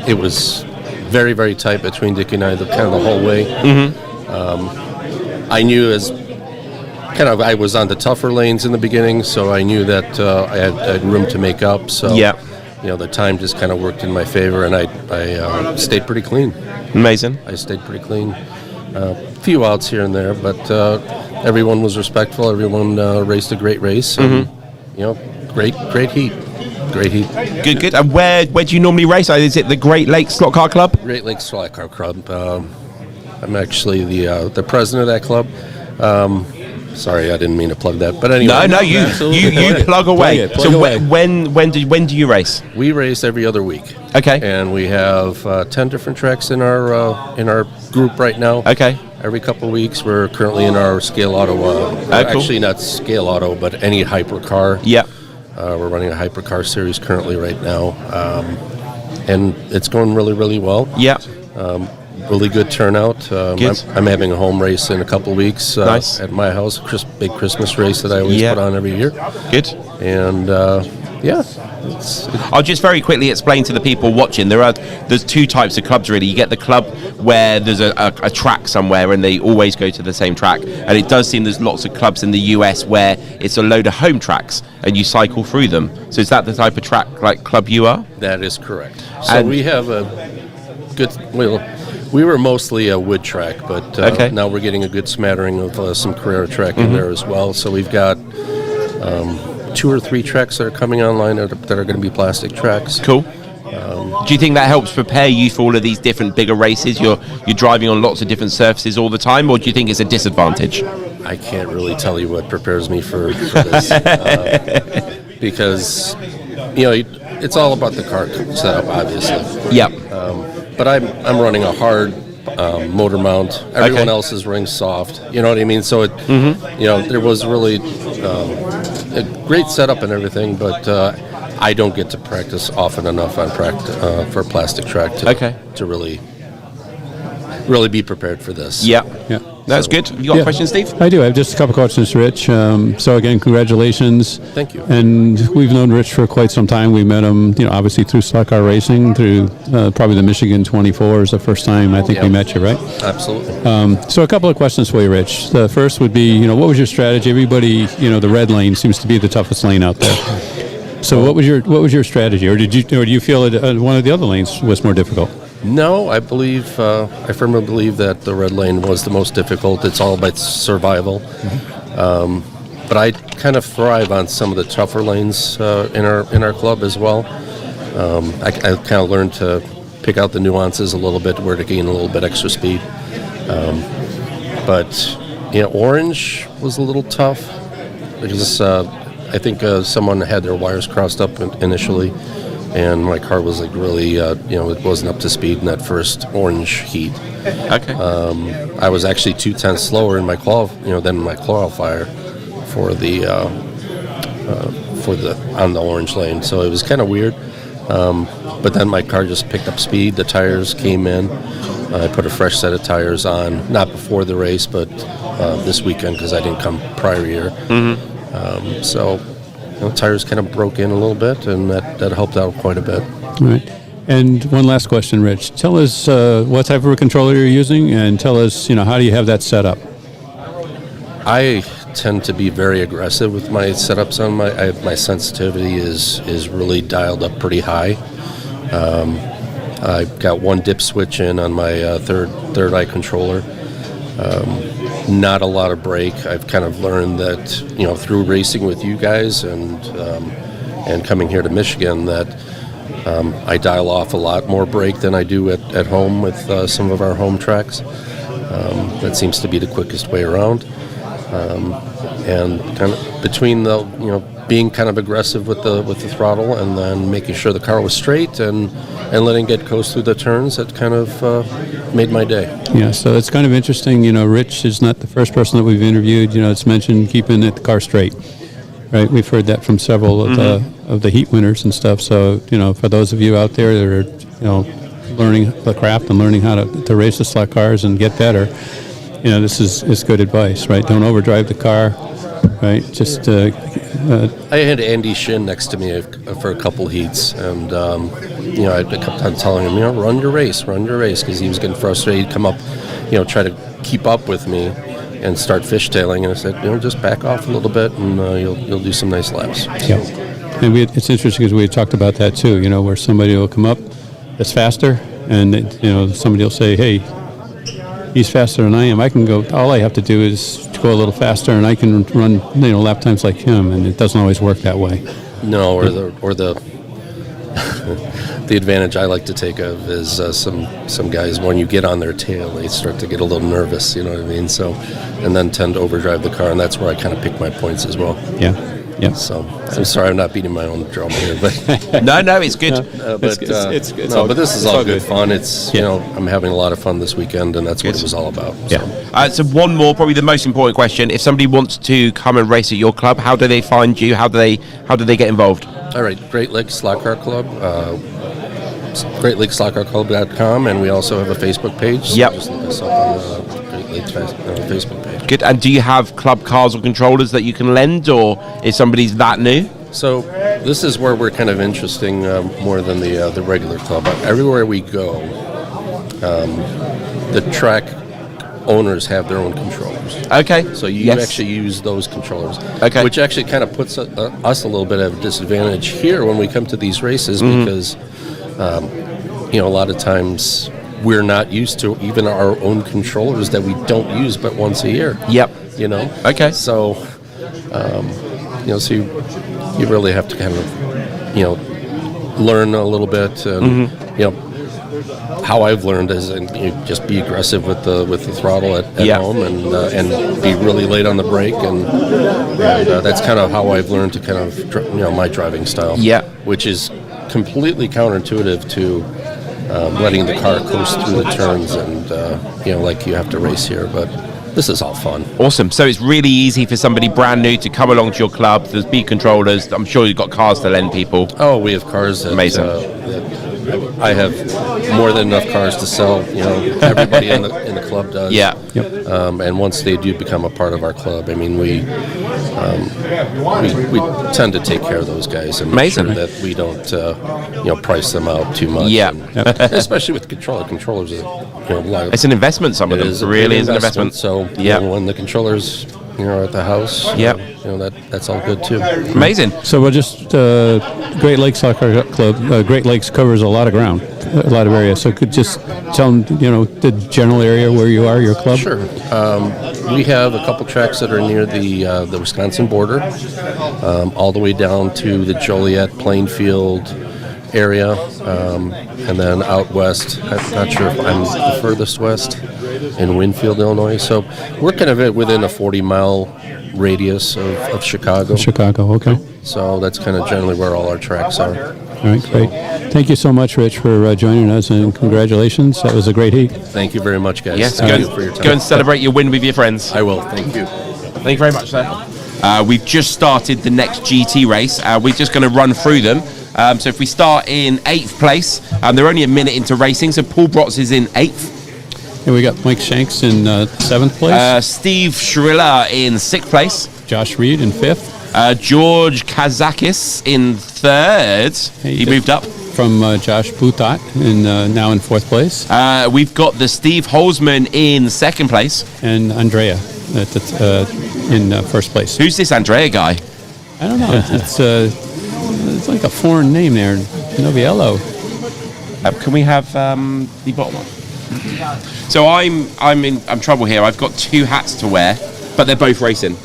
It was very, very tight between Dickie and I the whole way. I knew I was on the tougher lanes in the beginning, so I knew that I had room to make up. So the time just kind of worked in my favor, and I stayed pretty clean. Amazing. I stayed pretty clean. A few outs here and there, but everyone was respectful. Everyone raced a great race. And, great heat. Great heat. Good. And where do you normally race? Is it the Great Lakes Slot Car Club? Great Lakes Slot Car Club. I'm actually the president of that club. Sorry, I didn't mean to plug that. But anyway, no, you plug away. When do you race? We race every other week. Okay. And we have 10 different tracks in our group right now. Okay. Every couple of weeks, we're currently in our scale auto. Actually, not scale auto, but any hypercar. Yeah. We're running a hypercar series currently right now, and it's going really, really well. Yeah. Really good turnout. I'm having a home race in a couple of weeks nice. At my house, big Christmas race that I always put on every year. Good. And I'll just very quickly explain to the people watching. There's two types of clubs really. You get the club where there's a track somewhere and they always go to the same track, and it does seem there's lots of clubs in the US where it's a load of home tracks and you cycle through them. So is that the type of track like club you are? That is correct. So we have a good we were mostly a wood track, but now we're getting a good smattering of some Carrera track in there as well. So we've got 2 or 3 tracks that are coming online that are going to be plastic tracks. Cool. Do you think that helps prepare you for all of these different bigger races? You're driving on lots of different surfaces all the time, or do you think it's a disadvantage? I can't really tell you what prepares me for this because it's all about the car setup, obviously. Yep. But I'm running a hard motor mount. Everyone else is running soft. You know what I mean? So there was really a great setup and everything, but I don't get to practice often enough on for a plastic track to really be prepared for this. Yeah. That's good. You got a question, Steve? I do. I have just a couple questions, Rich. So again, congratulations. Thank you. And we've known Rich for quite some time. We met him, obviously through stock car racing, through probably the Michigan 24 is the first time I think we met you, right? Absolutely. So a couple of questions for you, Rich. The first would be, what was your strategy? Everybody, the red lane seems to be the toughest lane out there. So what was your strategy, or do you feel that one of the other lanes was more difficult? No, I firmly believe that the red lane was the most difficult. It's all about survival. But I kind of thrive on some of the tougher lanes in our club as well. I kind of learned to pick out the nuances a little bit, where to gain a little bit extra speed. But orange was a little tough because I think someone had their wires crossed up initially. And my car was really, it wasn't up to speed in that first orange heat. Okay. I was actually 2/10 slower in my than my qualifier on the orange lane. So it was kind of weird. But then my car just picked up speed. The tires came in. I put a fresh set of tires on, not before the race, but this weekend because I didn't come prior year. So. Tires kind of broke in a little bit, and that helped out quite a bit. All right. And one last question, Rich. Tell us what type of a controller you're using, and tell us, how do you have that set up? I tend to be very aggressive with my setups on my sensitivity is really dialed up pretty high. I've got one dip switch in on my third eye controller. Not a lot of brake. I've kind of learned that, through racing with you guys and coming here to Michigan, that I dial off a lot more brake than I do at home with some of our home tracks. That seems to be the quickest way around. And kind of between the, being kind of aggressive with the throttle and then making sure the car was straight and letting it coast through the turns, that kind of made my day. Yeah, so it's kind of interesting. Rich is not the first person that we've interviewed. It's mentioned keeping the car straight, right? We've heard that from several of the heat winners and stuff. So, for those of you out there that are, learning the craft and learning how to race the slot cars and get better, this is good advice, right? Don't overdrive the car, right? Just I had Andy Shin next to me for a couple heats, and I kept on telling him, run your race, because he was getting frustrated. He'd come up, try to keep up with me and start fishtailing, and I said, just back off a little bit, and you'll do some nice laps. Yeah, and it's interesting because we had talked about that too. Where somebody will come up that's faster, and somebody will say, hey, he's faster than I am. I can go. All I have to do is go a little faster, and I can run, lap times like him. And it doesn't always work that way. No, or the the advantage I like to take of is some guys, when you get on their tail, they start to get a little nervous. You know what I mean? So, and then tend to overdrive the car, and that's where I kind of pick my points as well. Yeah. Yeah. So I'm sorry I'm not beating my own drum here, but no, it's good. But this is all good fun. It's I'm having a lot of fun this weekend, and that's what it was all about. So one more, probably the most important question: if somebody wants to come and race at your club, how do they find you? How do they get involved? All right, Great Lakes Slot Car Club, GreatLakesSlotCarClub.com, and we also have a Facebook page. So just look us up on the Great Lakes Facebook page. Good. And do you have club cars or controllers that you can lend, or is somebody's that new? So this is where we're kind of interesting more than the regular club. Everywhere we go, the track owners have their own controllers. Okay. So you actually use those controllers. Okay. Which actually kind of puts us a little bit of a disadvantage here when we come to these races because, a lot of times we're not used to even our own controllers that we don't use but once a year. Yep. Okay. So, so you really have to kind of, learn a little bit and, how I've learned is just be aggressive with the throttle at home and be really late on the brake and that's kind of how I've learned to kind of my driving style. Yeah, which is completely counterintuitive to letting the car coast through the turns and like you have to race here, but this is all fun. Awesome. So it's really easy for somebody brand new to come along to your club. There's B controllers. I'm sure you've got cars to lend people. Oh, we have cars. Amazing. I have more than enough cars to sell. Everybody in the club does. Yeah. Yep. And once they do become a part of our club, I mean, we tend to take care of those guys and make sure that we don't, price them out too much. Yeah. Especially with controllers. It's an investment. Some of them really is an investment. So when the controllers at the house, that's all good too. Amazing. So we're just Great Lakes Soccer Club. Great Lakes covers a lot of ground, a lot of area. So could just tell them, the general area where you are, your club. Sure. We have a couple tracks that are near the Wisconsin border, all the way down to the Joliet, Plainfield area, and then out west. I'm not sure if I'm the furthest west in Winfield, Illinois. So we're kind of within a 40-mile radius of Chicago. Chicago, okay. So that's kind of generally where all our tracks are. All right, great. Thank you so much, Rich, for joining us, and congratulations. That was a great heat. Thank you very much, guys. Yes, Thank you for your time. Go and celebrate your win with your friends. I will. Thank you. Thank you very much, sir. We've just started the next GT race. We're just going to run through them. So if we start in 8th place, they're only a minute into racing, so Paul Brotz is in 8th. And we got Mike Shanks in 7th place. Steve Shrilla in 6th place. Josh Reed in 5th. George Kazakis in 3rd. He moved up. From Josh Boutot, now in 4th place. We've got the Steve Holzman in 2nd place. And Andrea in 1st place. Who's this Andrea guy? I don't know. It's like a foreign name there. Noviello. Can we have the bottom one? So I'm in trouble here. I've got 2 hats to wear, but they're both racing.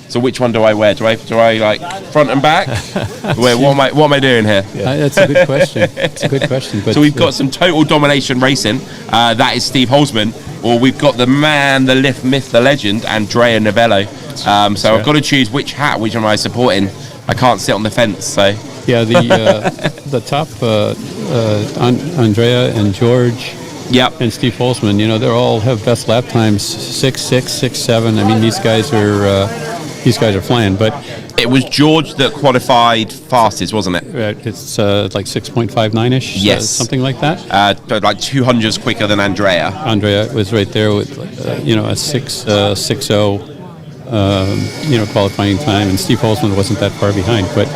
So which one do I wear? Do I like front and back? What am I doing here? That's a good question. It's a good question. But so we've got some Total Domination Racing. That is Steve Holzman. Or we've got the man, the myth, the legend, Andrea Novello. So I've got to choose which am I supporting. I can't sit on the fence. So yeah, the top Andrea and George. Yep. And Steve Holzman, they all have best lap times 6.6, 6.7. I mean, these guys are flying. But It was George that qualified fastest, wasn't it? It's like 6.59-ish. Yes. Something like that. But like 200s quicker than Andrea. Andrea was right there with, a 6.0, qualifying time, and Steve Holzman wasn't that far behind. But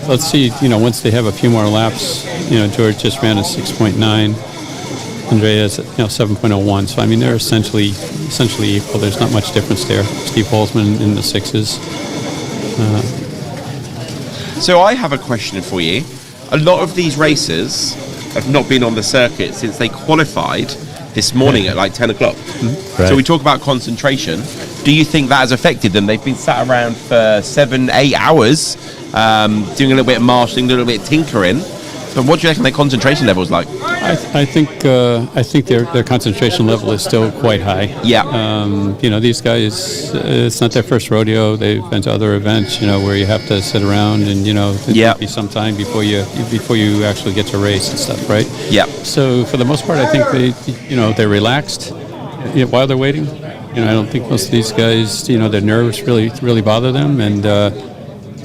let's see, once they have a few more laps, George just ran a 6.9. Andrea's 7.01. So I mean, they're essentially equal. There's not much difference there. Steve Holzman in the 6s. So I have a question for you. A lot of these racers have not been on the circuit since they qualified this morning at like 10 o'clock. Right. So we talk about concentration. Do you think that has affected them? They've been sat around for 7-8 hours, doing a little bit of marshalling, a little bit of tinkering. But what do you reckon their concentration level is like? I think their concentration level is still quite high. Yeah. These guys, it's not their first rodeo. They've been to other events, where you have to sit around and there'll be some time before you actually get to race and stuff, right? Yeah. So for the most part, I think they're relaxed while they're waiting. I don't think most of these guys, their nerves really bother them, and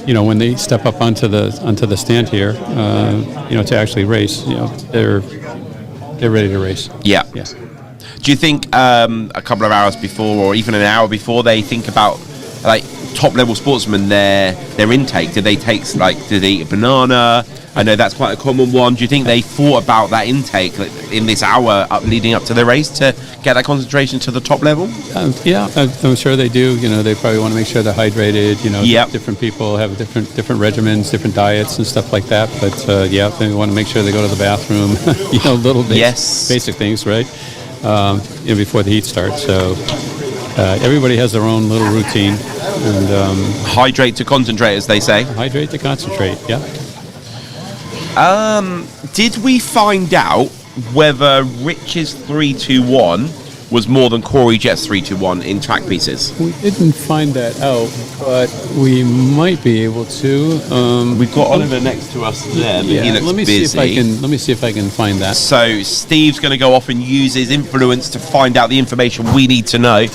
when they step up onto the stand here, to actually race, they're ready to race. Yeah. Yeah. Do you think a couple of hours before, or even an hour before, they think about like top level sportsmen their intake? Did they eat a banana? I know that's quite a common one. Do you think they thought about that intake in this hour leading up to the race to get that concentration to the top level? Yeah, I'm sure they do. They probably want to make sure they're hydrated. Yep. Different people have different regimens, different diets and stuff like that. But they want to make sure they go to the bathroom. Little basic things, right? Before the heat starts. So everybody has their own little routine. And hydrate to concentrate, as they say. Hydrate to concentrate. Yeah. Did we find out whether Rich's 321 was more than Corey Jett's 321 in track pieces? We didn't find that out, but we might be able to. We've got Oliver next to us there, but he looks busy. Let me see if I can find that. So Steve's going to go off and use his influence to find out the information we need to know.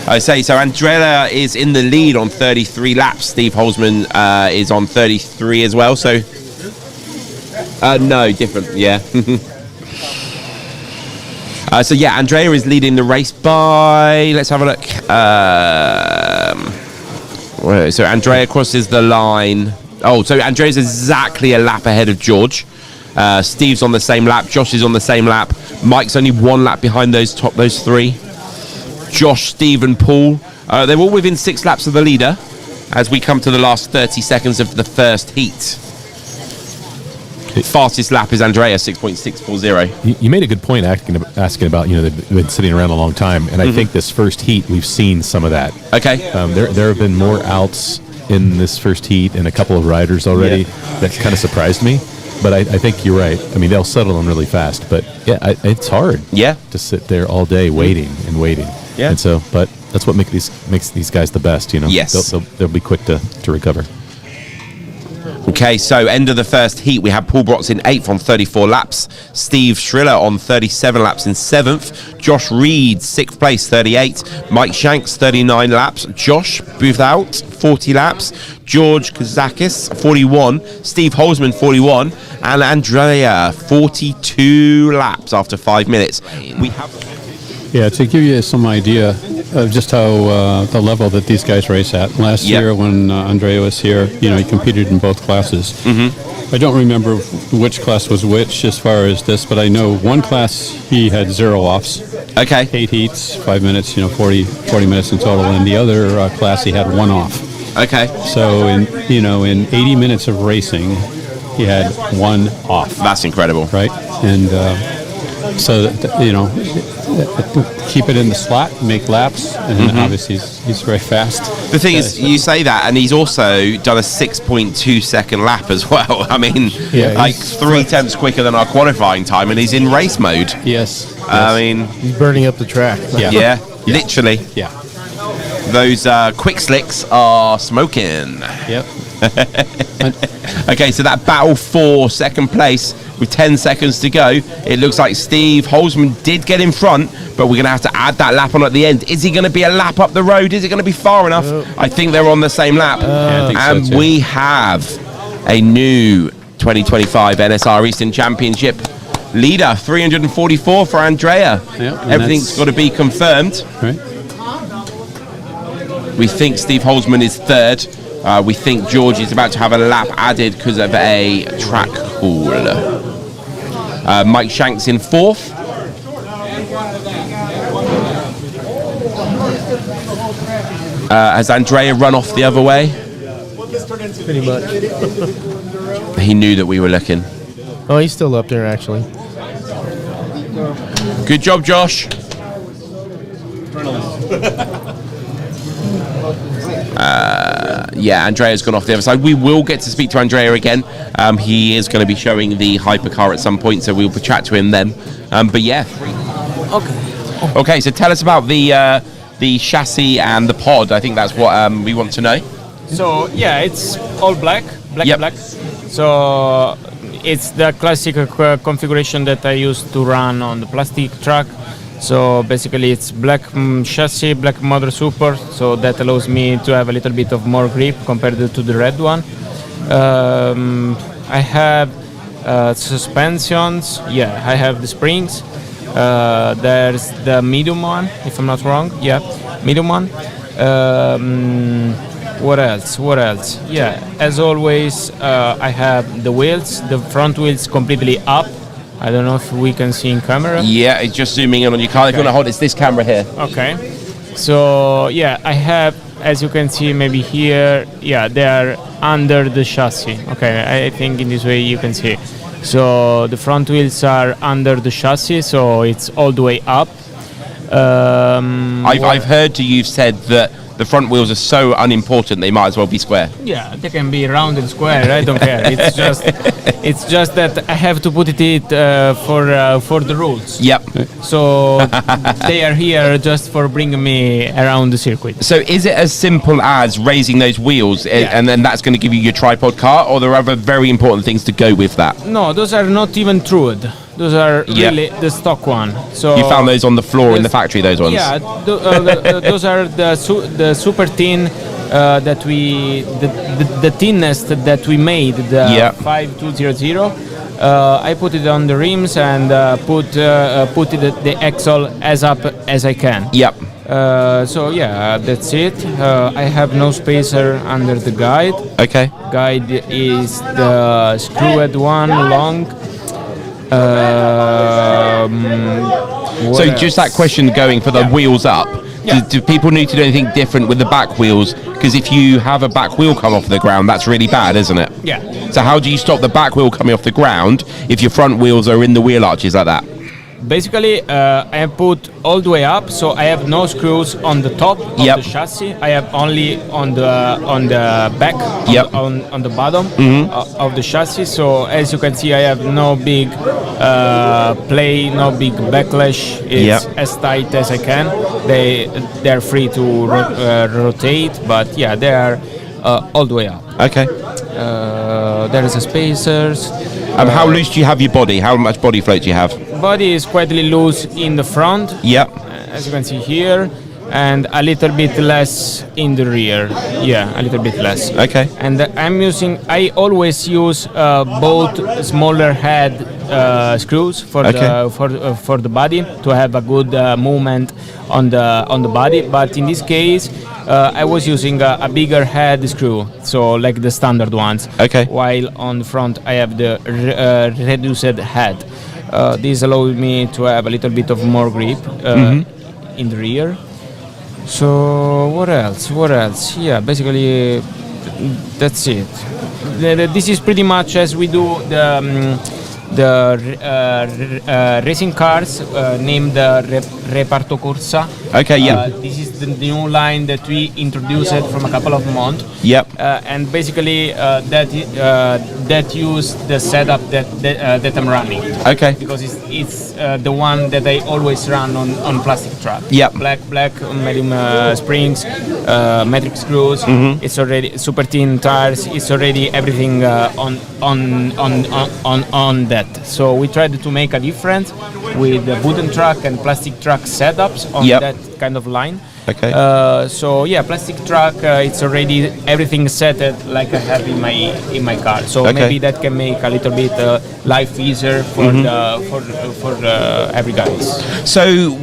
I say, so Andrea is in the lead on 33 laps. Steve Holzman is on 33 as well. So, no, different, yeah. Andrea is leading the race by, let's have a look. So Andrea crosses the line. Oh, so Andrea's exactly a lap ahead of George. Steve's on the same lap. Josh is on the same lap. Mike's only one lap behind those three. Josh, Steve and Paul, they're all within 6 laps of the leader as we come to the last 30 seconds of the first heat. Fastest lap is Andrea, 6.640. You made a good point asking about, they've been sitting around a long time, and I think this first heat we've seen some of that. Okay. There have been more outs in this first heat and a couple of riders already. That kind of surprised me. But I think you're right. I mean, they'll settle them really fast. But it's hard. Yeah. To sit there all day waiting and waiting. Yeah. And so, but that's what makes these guys the best. Yes. They'll be quick to recover. Okay, so end of the first heat, we have Paul Brotz in 8th on 34 laps, Steve Schriller on 37 laps in 7th, Josh Reed 6th place, 38, Mike Shanks 39 laps, Josh Bouthout 40 laps, George Kazakis 41, Steve Holzman 41, and Andrea 42 laps after 5 minutes. We have... Yeah, to give you some idea of just how the level that these guys race at. Last year when Andrea was here, he competed in both classes. Mm-hmm. I don't remember which class was which as far as this, but I know one class he had 0 offs. Okay. 8 heats, 5 minutes, 40 minutes in total, and the other class he had 1 off. Okay. So in 80 minutes of racing, he had 1 off. That's incredible. Right? And keep it in the slot, make laps, and obviously he's very fast. The thing is, you say that, and he's also done a 6.2 second lap as well. I mean, 3/10 quicker than our qualifying time, and he's in race mode. Yes. I mean, he's burning up the track. Yeah. Literally. Yeah. Those quick slicks are smoking. Yep. Okay, so that battle for second place with 10 seconds to go. It looks like Steve Holzman did get in front, but we're going to have to add that lap on at the end. Is he going to be a lap up the road? Is it going to be far enough? I think they're on the same lap. I think so, And too. we have a new 2025 NSR Eastern Championship leader, 344 for Andrea. Yeah, and Everything's that's- got to be confirmed. Right. We think Steve Holzman is third. We think George is about to have a lap added because of a track call. Mike Shanks in fourth. Has Andrea run off the other way? Pretty much. He knew that we were looking. Oh, he's still up there, actually. Good job, Josh. Yeah, Andrea's gone off the other side. We will get to speak to Andrea again. He is going to be showing the hypercar at some point, so we'll chat to him then. But yeah. Okay, so tell us about the chassis and the pod. I think that's what we want to know. So yeah, it's all black. Yep. So it's the classic configuration that I used to run on the plastic truck. So basically it's black chassis, black motor support, so that allows me to have a little bit of more grip compared to the red one. I have suspensions, I have the springs. There's the medium one, if I'm not wrong, medium one. What else? Yeah, as always, I have the wheels, the front wheels completely up. I don't know if we can see in camera. Yeah, it's just zooming in on your car. If you want to hold, it's this camera here. Okay. So yeah, I have, as you can see maybe here, they are under the chassis. Okay, I think in this way you can see. So the front wheels are under the chassis, so it's all the way up. I've heard you've said that the front wheels are so unimportant they might as well be square. Yeah, they can be round and square. I don't care. It's just that I have to put it for the rules. Yep. So they are here just for bringing me around the circuit. So is it as simple as raising those wheels and then that's going to give you your tripod car, or there are other very important things to go with that? No, those are not even trued. Those are really the stock one. So you found those on the floor in the factory, those ones? Yeah, those are the super thin that we the thinnest that we made, the 5200. I put it on the rims and put the axle as up as I can. Yep. So yeah, that's it. I have no spacer under the guide. Okay. Guide is the screwed one long. So just that question going for the wheels up. Do people need to do anything different with the back wheels? Because if you have a back wheel come off the ground, that's really bad, isn't it? Yeah. So how do you stop the back wheel coming off the ground if your front wheels are in the wheel arches like that? Basically, I put all the way up, so I have no screws on the top of the chassis. I have only on the back, on the bottom of the chassis. So as you can see, I have no big play, no big backlash. It's as tight as I can. They're free to rotate, but yeah, they are all the way up. Okay. There is a spacers. How loose do you have your body? How much body float do you have? Body is quite loose in the front. Yep. As you can see here, and a little bit less in the rear. Yeah, a little bit less. Okay. And I always use both smaller head screws for the body to have a good movement on the body. But in this case, I was using a bigger head screw, so like the standard ones. Okay. While on the front, I have the reduced head. This allows me to have a little bit of more grip in the rear. So what else? Yeah, basically that's it. This is pretty much as we do racing cars named Reparto Corsa. Okay, yeah. This is the new line that we introduced from a couple of months. Yep. And basically that use the setup that I'm running. Okay. Because it's the one that I always run on plastic track. Yep. Black medium springs, metric screws. Mm-hmm. It's already super thin tires. It's already everything on that. So we tried to make a difference with the wooden track and plastic track setups on that kind of line. Okay. So yeah, plastic track. It's already everything set like I have in my car. So maybe that can make a little bit life easier for for every guys. So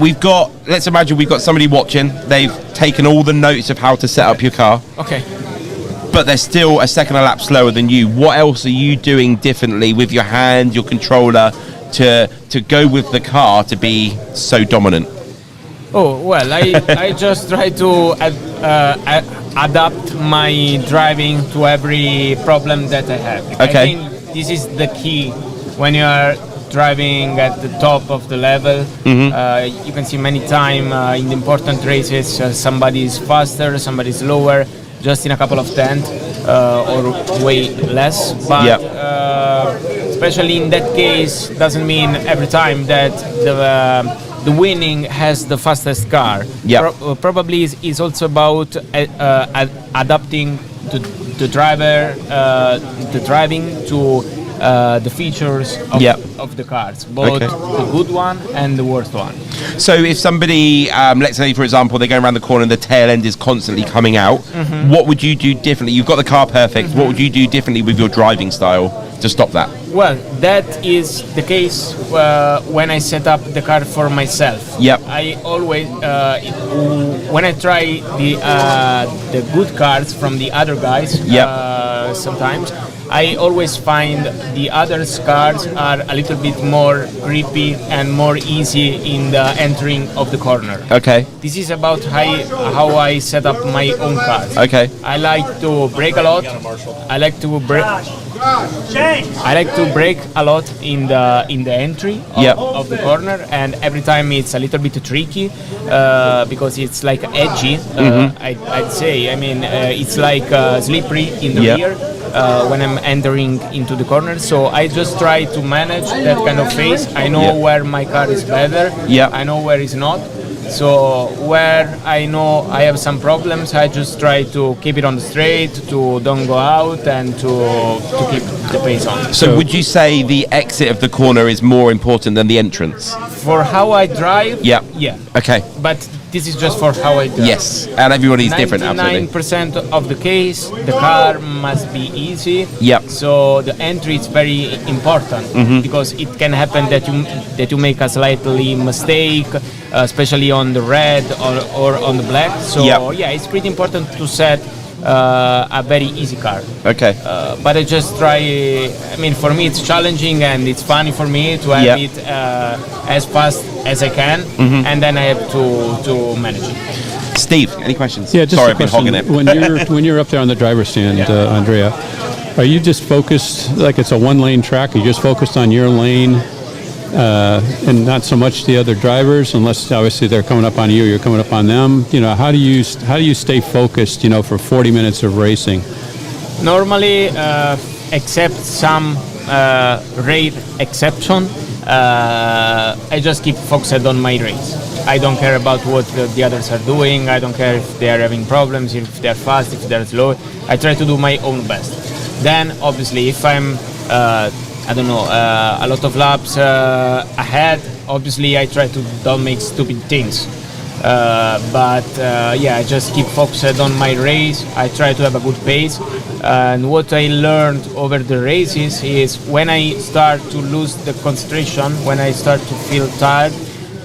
let's imagine we've got somebody watching. They've taken all the notes of how to set up your car. Okay. But they're still a second a lap slower than you. What else are you doing differently with your hand, your controller, to go with the car to be so dominant? Oh well, I just try to adapt my driving to every problem that I have. Okay. I think this is the key when you are driving at the top of the level. You can see many times in the important races somebody is faster, somebody is slower, just in a couple of tenths or way less. But especially in that case, doesn't mean every time that the winning has the fastest car. Probably is also about adapting the driving to the features of the cars, both the good one and the worst one. So if somebody, let's say for example, they're going around the corner and the tail end is constantly coming out, what would you do differently? You've got the car perfect. What would you do differently with your driving style to stop that? Well, that is the case when I set up the car for myself. I always, when I try the good cars from the other guys, sometimes I always find the other cars are a little bit more grippy and more easy in the entering of the corner. Okay. This is about how I set up my own cars. Okay. I like to brake a lot. I like to brake a lot in the entry of the corner, and every time it's a little bit tricky because it's like edgy. I'd say. I mean, it's like slippery in the rear. When I'm entering into the corner, so I just try to manage that kind of phase. I know where my car is better. I know where it's not. So where I know I have some problems, I just try to keep it on the straight, to don't go out, and to keep the pace on. So would you say the exit of the corner is more important than the entrance? For how I drive, yeah. Okay. But this is just for how I drive. Yes, and everybody's different, absolutely. 99% of the case, the car must be easy. So the entry is very important because it can happen that you make a slightly mistake, especially on the red or on the black. So yeah, it's pretty important to set a very easy car. Okay. But I just try. I mean, for me, it's challenging and it's funny for me to have it as fast as I can, and then I have to manage it. Steve, any questions? Yeah, just sorry, a I've been question. hogging it. When you're up there on the driver's stand, Andrea, are you just focused like it's a one-lane track? Are you just focused on your lane? And not so much the other drivers, unless obviously they're coming up on you, you're coming up on them. You know, how do you stay focused? You know, for 40 minutes of racing. Normally, except some rare exception, I just keep focused on my race. I don't care about what the others are doing. I don't care if they are having problems, if they're fast, if they're slow. I try to do my own best. Then, obviously, if I'm a lot of laps ahead, obviously I try to don't make stupid things. But I just keep focused on my race. I try to have a good pace. And what I learned over the races is when I start to lose the concentration, when I start to feel tired,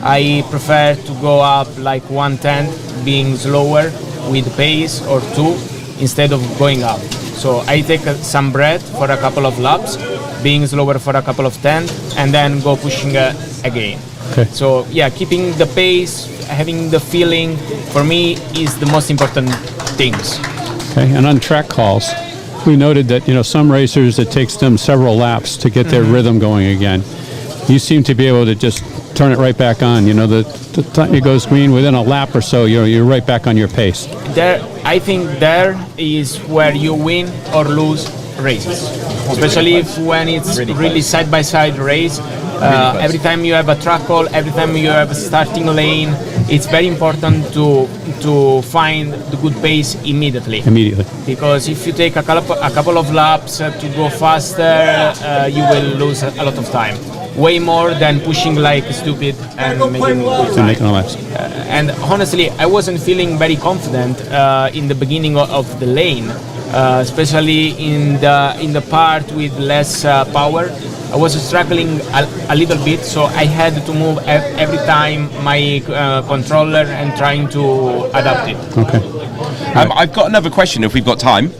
I prefer to go up like 1/10, being slower with pace or 2 instead of going up. So I take some breath for a couple of laps, being slower for a couple of tenths, and then go pushing again. Okay. So yeah, keeping the pace, having the feeling, for me is the most important things. Okay, and on track calls, we noted that, some racers, it takes them several laps to get their rhythm going again. You seem to be able to just turn it right back on. The time it goes green, within a lap or so, you're right back on your pace. I think there is where you win or lose races, especially when it's really side-by-side race. Every time you have a track call, every time you have a starting lane, it's very important to find the good pace immediately. Because if you take a couple of laps to go faster, you will lose a lot of time. Way more than pushing like stupid and making a laps. And honestly, I wasn't feeling very confident in the beginning of the lane, especially in the part with less power. I was struggling a little bit, so I had to move every time my controller and trying to adapt it. Okay. I've got another question if we've got time.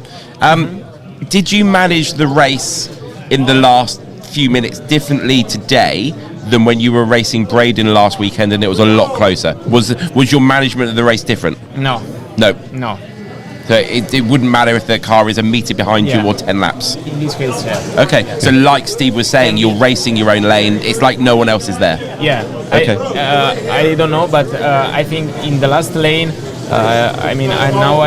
Did you manage the race in the last few minutes differently today than when you were racing Braden last weekend and it was a lot closer? Was your management of the race different? No. So it wouldn't matter if the car is a meter behind you or 10 laps? In this case, yeah. Okay, so like Steve was saying, you're racing your own lane. It's like no one else is there. Yeah. Okay. I don't know, but I think in the last lane, I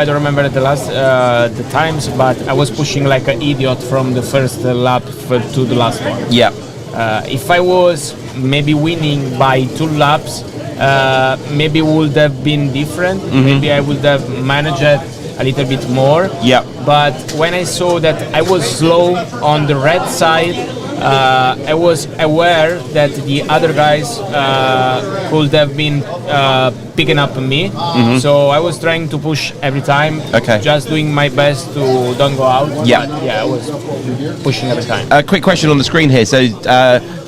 don't remember the times, but I was pushing like an idiot from the first lap to the last one. Yeah. If I was maybe winning by 2 laps, maybe would have been different. Maybe I would have managed it a little bit more. Yeah. But when I saw that I was slow on the red side, I was aware that the other guys could have been picking up me. So I was trying to push every time. Okay. Just doing my best to don't go out. Yeah. But yeah, I was pushing every time. A quick question on the screen here. So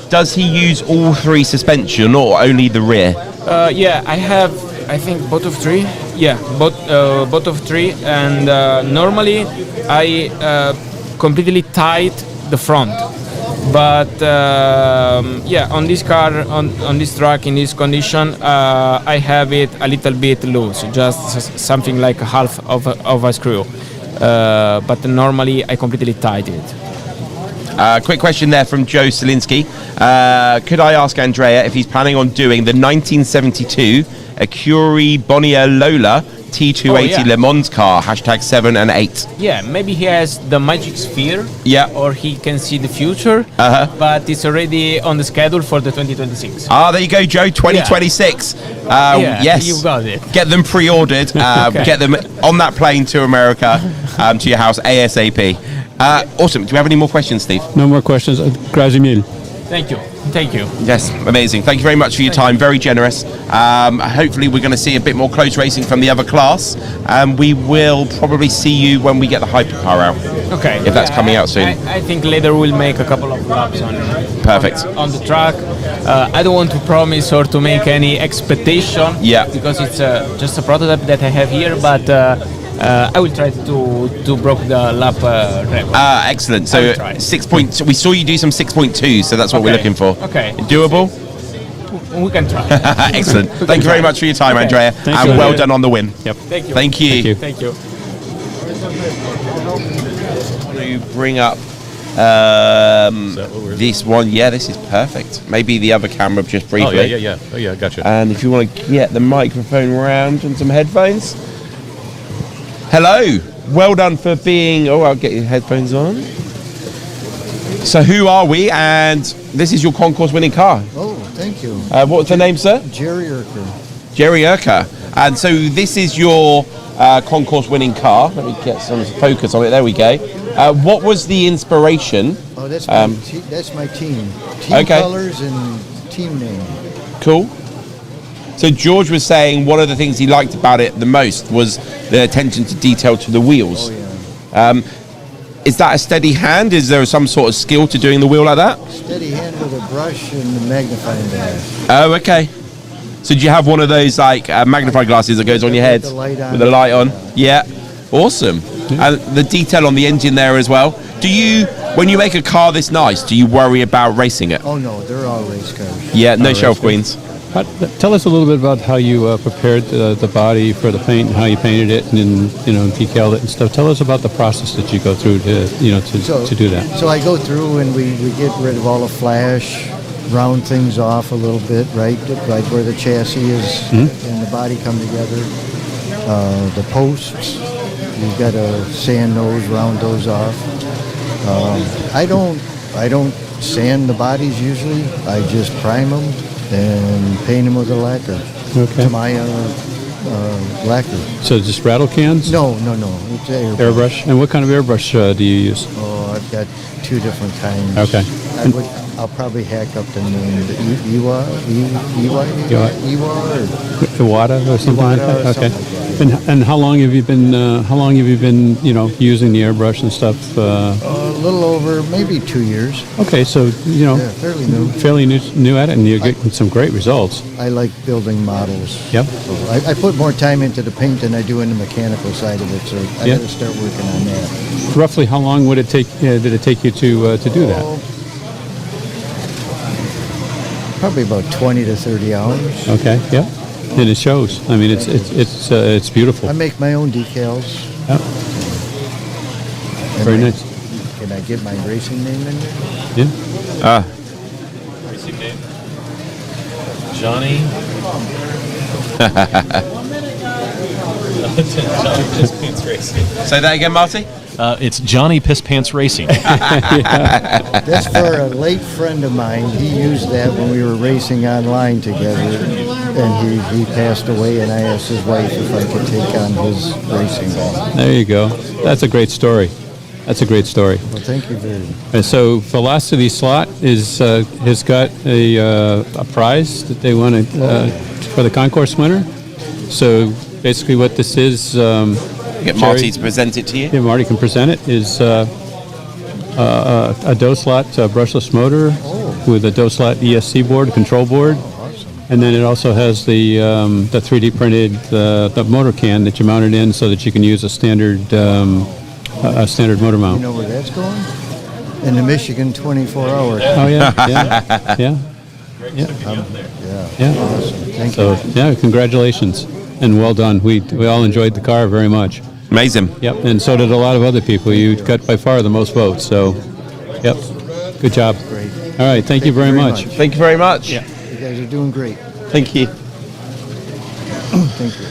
does he use all 3 suspension or only the rear? Yeah, I have, I think, both of 3. Yeah, both of 3. And normally I completely tied the front. But yeah, on this car, on this track, in this condition, I have it a little bit loose, just something like half of a screw. But normally I completely tied it. Quick question there from Joe Selinski. Could I ask Andrea if he's planning on doing the 1972 Acuri Bonnier Lola T280 Le Mans car, #7 and 8? Yeah, maybe he has the magic sphere. Yeah. Or he can see the future. But it's already on the schedule for the 2026. Ah, there you go, Joe. 2026. Yes, you got it. Get them pre-ordered. Okay. Get them on that plane to America, to your house ASAP. Awesome. Do we have any more questions, Steve? No more questions. Grazie mille. Thank you. Thank you. Yes, amazing. Thank you very much for your time. Very generous. Hopefully we're going to see a bit more close racing from the other class. We will probably see you when we get the hypercar out. Okay. If that's coming out soon. I think later we'll make a couple of laps on on the track. I don't want to promise or to make any expectation. Yeah. Because it's just a prototype that I have here, but I will try to break the lap record. Excellent. So 6 point. We saw you do some 6.2, so that's what we're looking for. Okay. Doable. We can try. Excellent. Thank you very much for your time, Andrea, and well done on the win. Yep. Thank you. Thank you. Thank you. To bring up this one, yeah, this is perfect. Maybe the other camera just briefly. Oh yeah, gotcha. And if you want to get the microphone round and some headphones. Hello. Well done for being. Oh, I'll get your headphones on. So who are we? And this is your concourse winning car. Oh, thank you. What's the name, sir? Jerry Urker. Jerry Urker. And so this is your concourse winning car. Let me get some focus on it. There we go. What was the inspiration? Oh, that's my team. Team Okay. colors and team name. Cool. So George was saying one of the things he liked about it the most was the attention to detail to the wheels. Oh, yeah. Is that a steady hand? Is there some sort of skill to doing the wheel like that? Steady hand with a brush and the magnifying glass. Oh, okay. So do you have one of those like magnifying glasses that goes on your head with the light on? Yeah. Awesome. And the detail on the engine there as well. Do you, when you make a car this nice, do you worry about racing it? Oh no, they're all race cars. Yeah, no shelf queens. Tell us a little bit about how you prepared the body for the paint and how you painted it and then, decaled it and stuff. Tell us about the process that you go through to do that. So I go through and we get rid of all the flash, round things off a little bit, right where the chassis is and the body come together. The posts, you've got to sand those, round those off. I don't sand the bodies usually. I just prime them and paint them with a lacquer. Okay. Tamiya lacquer. So just rattle cans? No. It's Airbrush. And what kind of airbrush do you use? Oh, I've got 2 different kinds. Okay. I'll probably hack up the name. The Iwa or Iwata or something like Iwata or that. Okay. something like that, And how long have you been using the airbrush and stuff? a little over maybe 2 years. Okay, so fairly new. Fairly new at it, and you're getting some great results. I like building models. Yep. So I put more time into the paint than I do in the mechanical side of it. So I got to start working on that. Roughly, how long would it take? Did it take you to do that? Probably about 20 to 30 hours. Okay. Yep. And it shows. I mean, it's beautiful. I make my own decals. Yep. Very nice. Can I get my racing name in there? Yeah. Racing name? Johnny. Johnny Piss Pants Racing. Say that again, Marty. It's Johnny Piss Pants Racing. That's for a late friend of mine. He used that when we were racing online together, and he passed away. And I asked his wife if I could take on his racing ball. There you go. That's a great story. That's a great story. Well, thank you very much. And so Velocity Slot has got a prize that they want for the concourse winner. So basically, what this is. Get Marty to present it to you. Yeah, Marty can present it. Is a Doslot brushless motor with a Doslot ESC board, control board, and then it also has the 3D printed the motor can that you mount it in, so that you can use a standard motor mount. You know where that's going? In the Michigan 24-hour. Oh yeah, yeah. Awesome. Thank you. Yeah, congratulations and well done. We all enjoyed the car very much. Amazing. Yep, and so did a lot of other people. You got by far the most votes. So, yep, good job. Great. All right, thank you very much. Thank you very much. Yeah. You guys are doing great. Thank you. Thank you.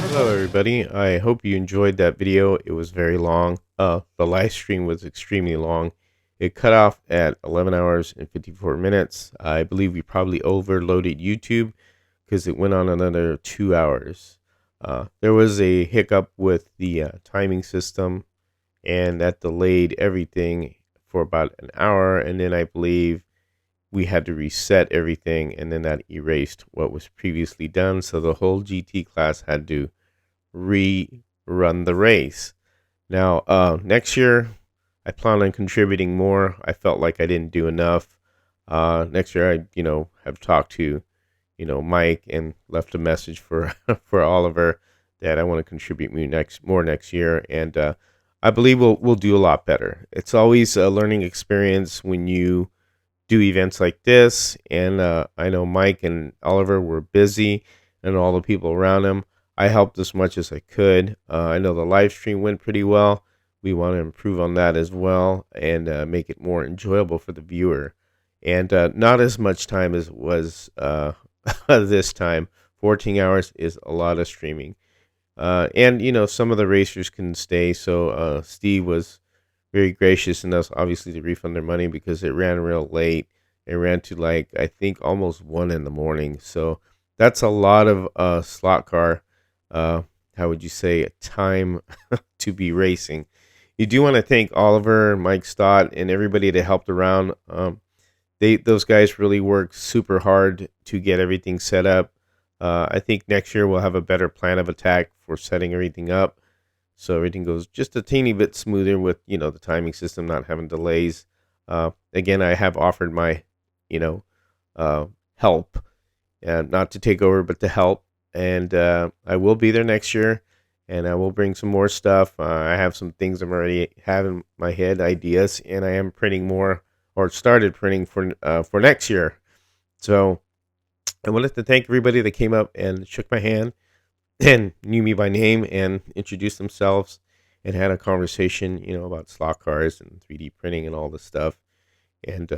Hello everybody, I hope you enjoyed that video. It was very long. The live stream was extremely long. It cut off at 11 hours and 54 minutes. I believe we probably overloaded YouTube because it went on another 2 hours. There was a hiccup with the timing system, and that delayed everything for about an hour, and then I believe we had to reset everything, and then that erased what was previously done, so the whole GT class had to rerun the race. Now, next year, I plan on contributing more. I felt like I didn't do enough. Next year, I have talked to Mike and left a message for for Oliver that I want to contribute more next year, and I believe we'll do a lot better. It's always a learning experience when you do events like this, and I know Mike and Oliver were busy, and all the people around them. I helped as much as I could. I know the live stream went pretty well. We want to improve on that as well and make it more enjoyable for the viewer. And not as much time as it was this time. 14 hours is a lot of streaming. And, some of the racers can stay. So Steve was very gracious enough, obviously, to refund their money because it ran real late. It ran to I think almost 1 a.m. So that's a lot of slot car, how would you say, time to be racing. You do want to thank Oliver, Mike Stott, and everybody that helped around. Those guys really worked super hard to get everything set up. I think next year we'll have a better plan of attack for setting everything up, so everything goes just a teeny bit smoother with the timing system not having delays. Again, I have offered my help, not to take over but to help, and I will be there next year, and I will bring some more stuff. I have some things I'm already have in my head, ideas, and I am printing more, or started printing for next year. So I wanted to thank everybody that came up and shook my hand and knew me by name and introduced themselves and had a conversation, about slot cars and 3D printing and all this stuff. And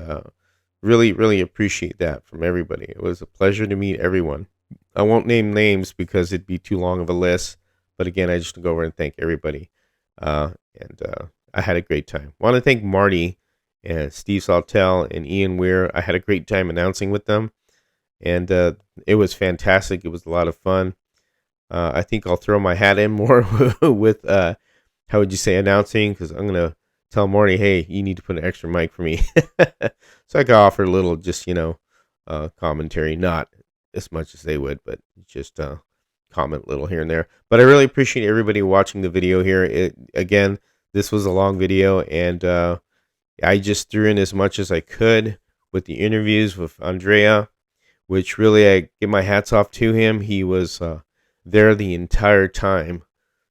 really, really appreciate that from everybody. It was a pleasure to meet everyone. I won't name names because it'd be too long of a list. But again, I just go over and thank everybody. And I had a great time. Want to thank Marty and Steve Saltel and Ian Weir. I had a great time announcing with them. And it was fantastic. It was a lot of fun. I think I'll throw my hat in more with, how would you say, announcing, because I'm going to tell Marty, hey, you need to put an extra mic for me. So I could offer a little just, commentary, not as much as they would, but just comment a little here and there. But I really appreciate everybody watching the video here. Again, this was a long video, and I just threw in as much as I could with the interviews with Andrea, which really I give my hats off to him. He was there the entire time.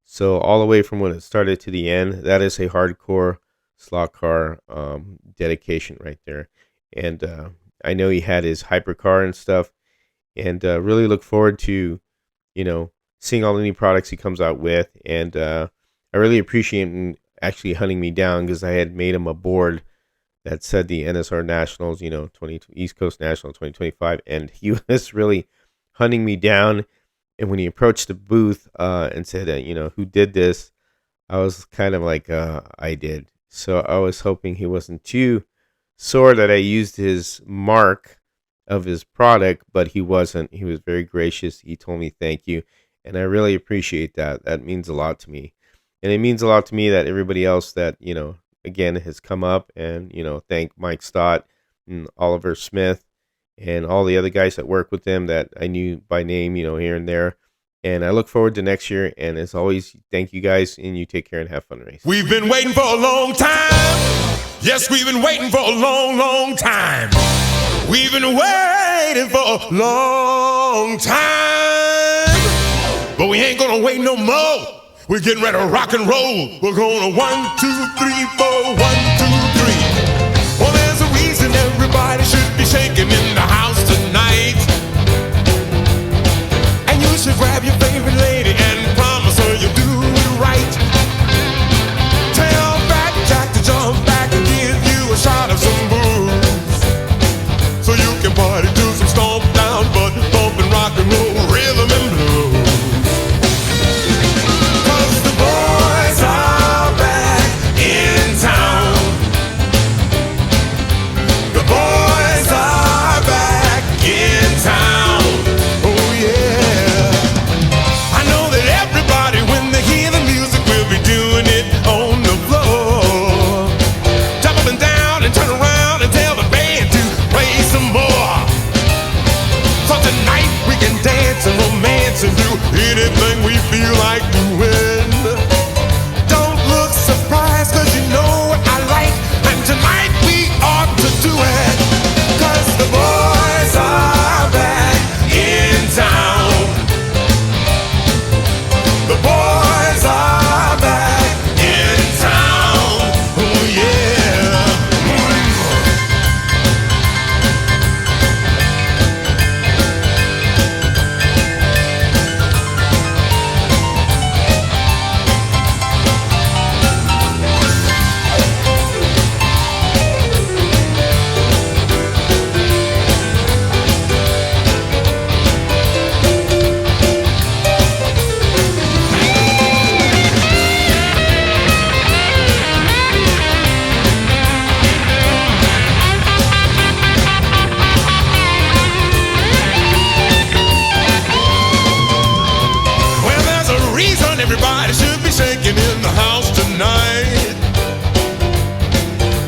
So all the way from when it started to the end, that is a hardcore slot car dedication right there. And I know he had his hypercar and stuff, and really look forward to, seeing all the new products he comes out with. And I really appreciate him actually hunting me down, because I had made him a board that said the NSR Nationals, East Coast National 2025, and he was really hunting me down. And when he approached the booth and said, who did this, I was kind of like, I did. So I was hoping he wasn't too sore that I used his mark of his product, but he wasn't. He was very gracious. He told me thank you, and I really appreciate that. That means a lot to me. And it means a lot to me that everybody else that, again, has come up and, thank Mike Stott and Oliver Smith and all the other guys that work with them that I knew by name, here and there. And I look forward to next year. And as always, thank you guys, and you take care and have fun racing. We've been waiting for a long time. Yes, we've been waiting for a long, long time. We've been waiting for a long time. But we ain't gonna wait no more. We're getting ready to rock and roll. We're gonna 1, 2, 3, 4, 1, 2, 3. Well, there's a reason everybody should be shaking in the house tonight. And you should grab your favorite lady and promise her you'll do it right. Tell Fat Jack to jump back and give you a shot of some booze, so you can party to some stomp down, butt bump and rock and roll, rhythm and blues. And do anything we feel like doing. Don't look surprised, cause you know what I like, and tonight we ought to do it. Cause the boys are back in town. The boys are back in town. Oh yeah. Everybody should be shaking in the house tonight.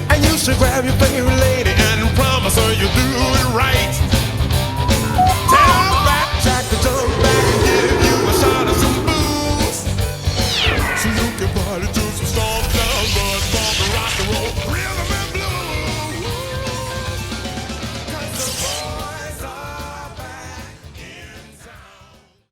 And you should grab your favorite lady and promise her you'll do it right. Tell Fat Jack to jump back and give you a shot of some booze, so you can party to some stomp down, buzz, bump, and rock and roll, rhythm and blues.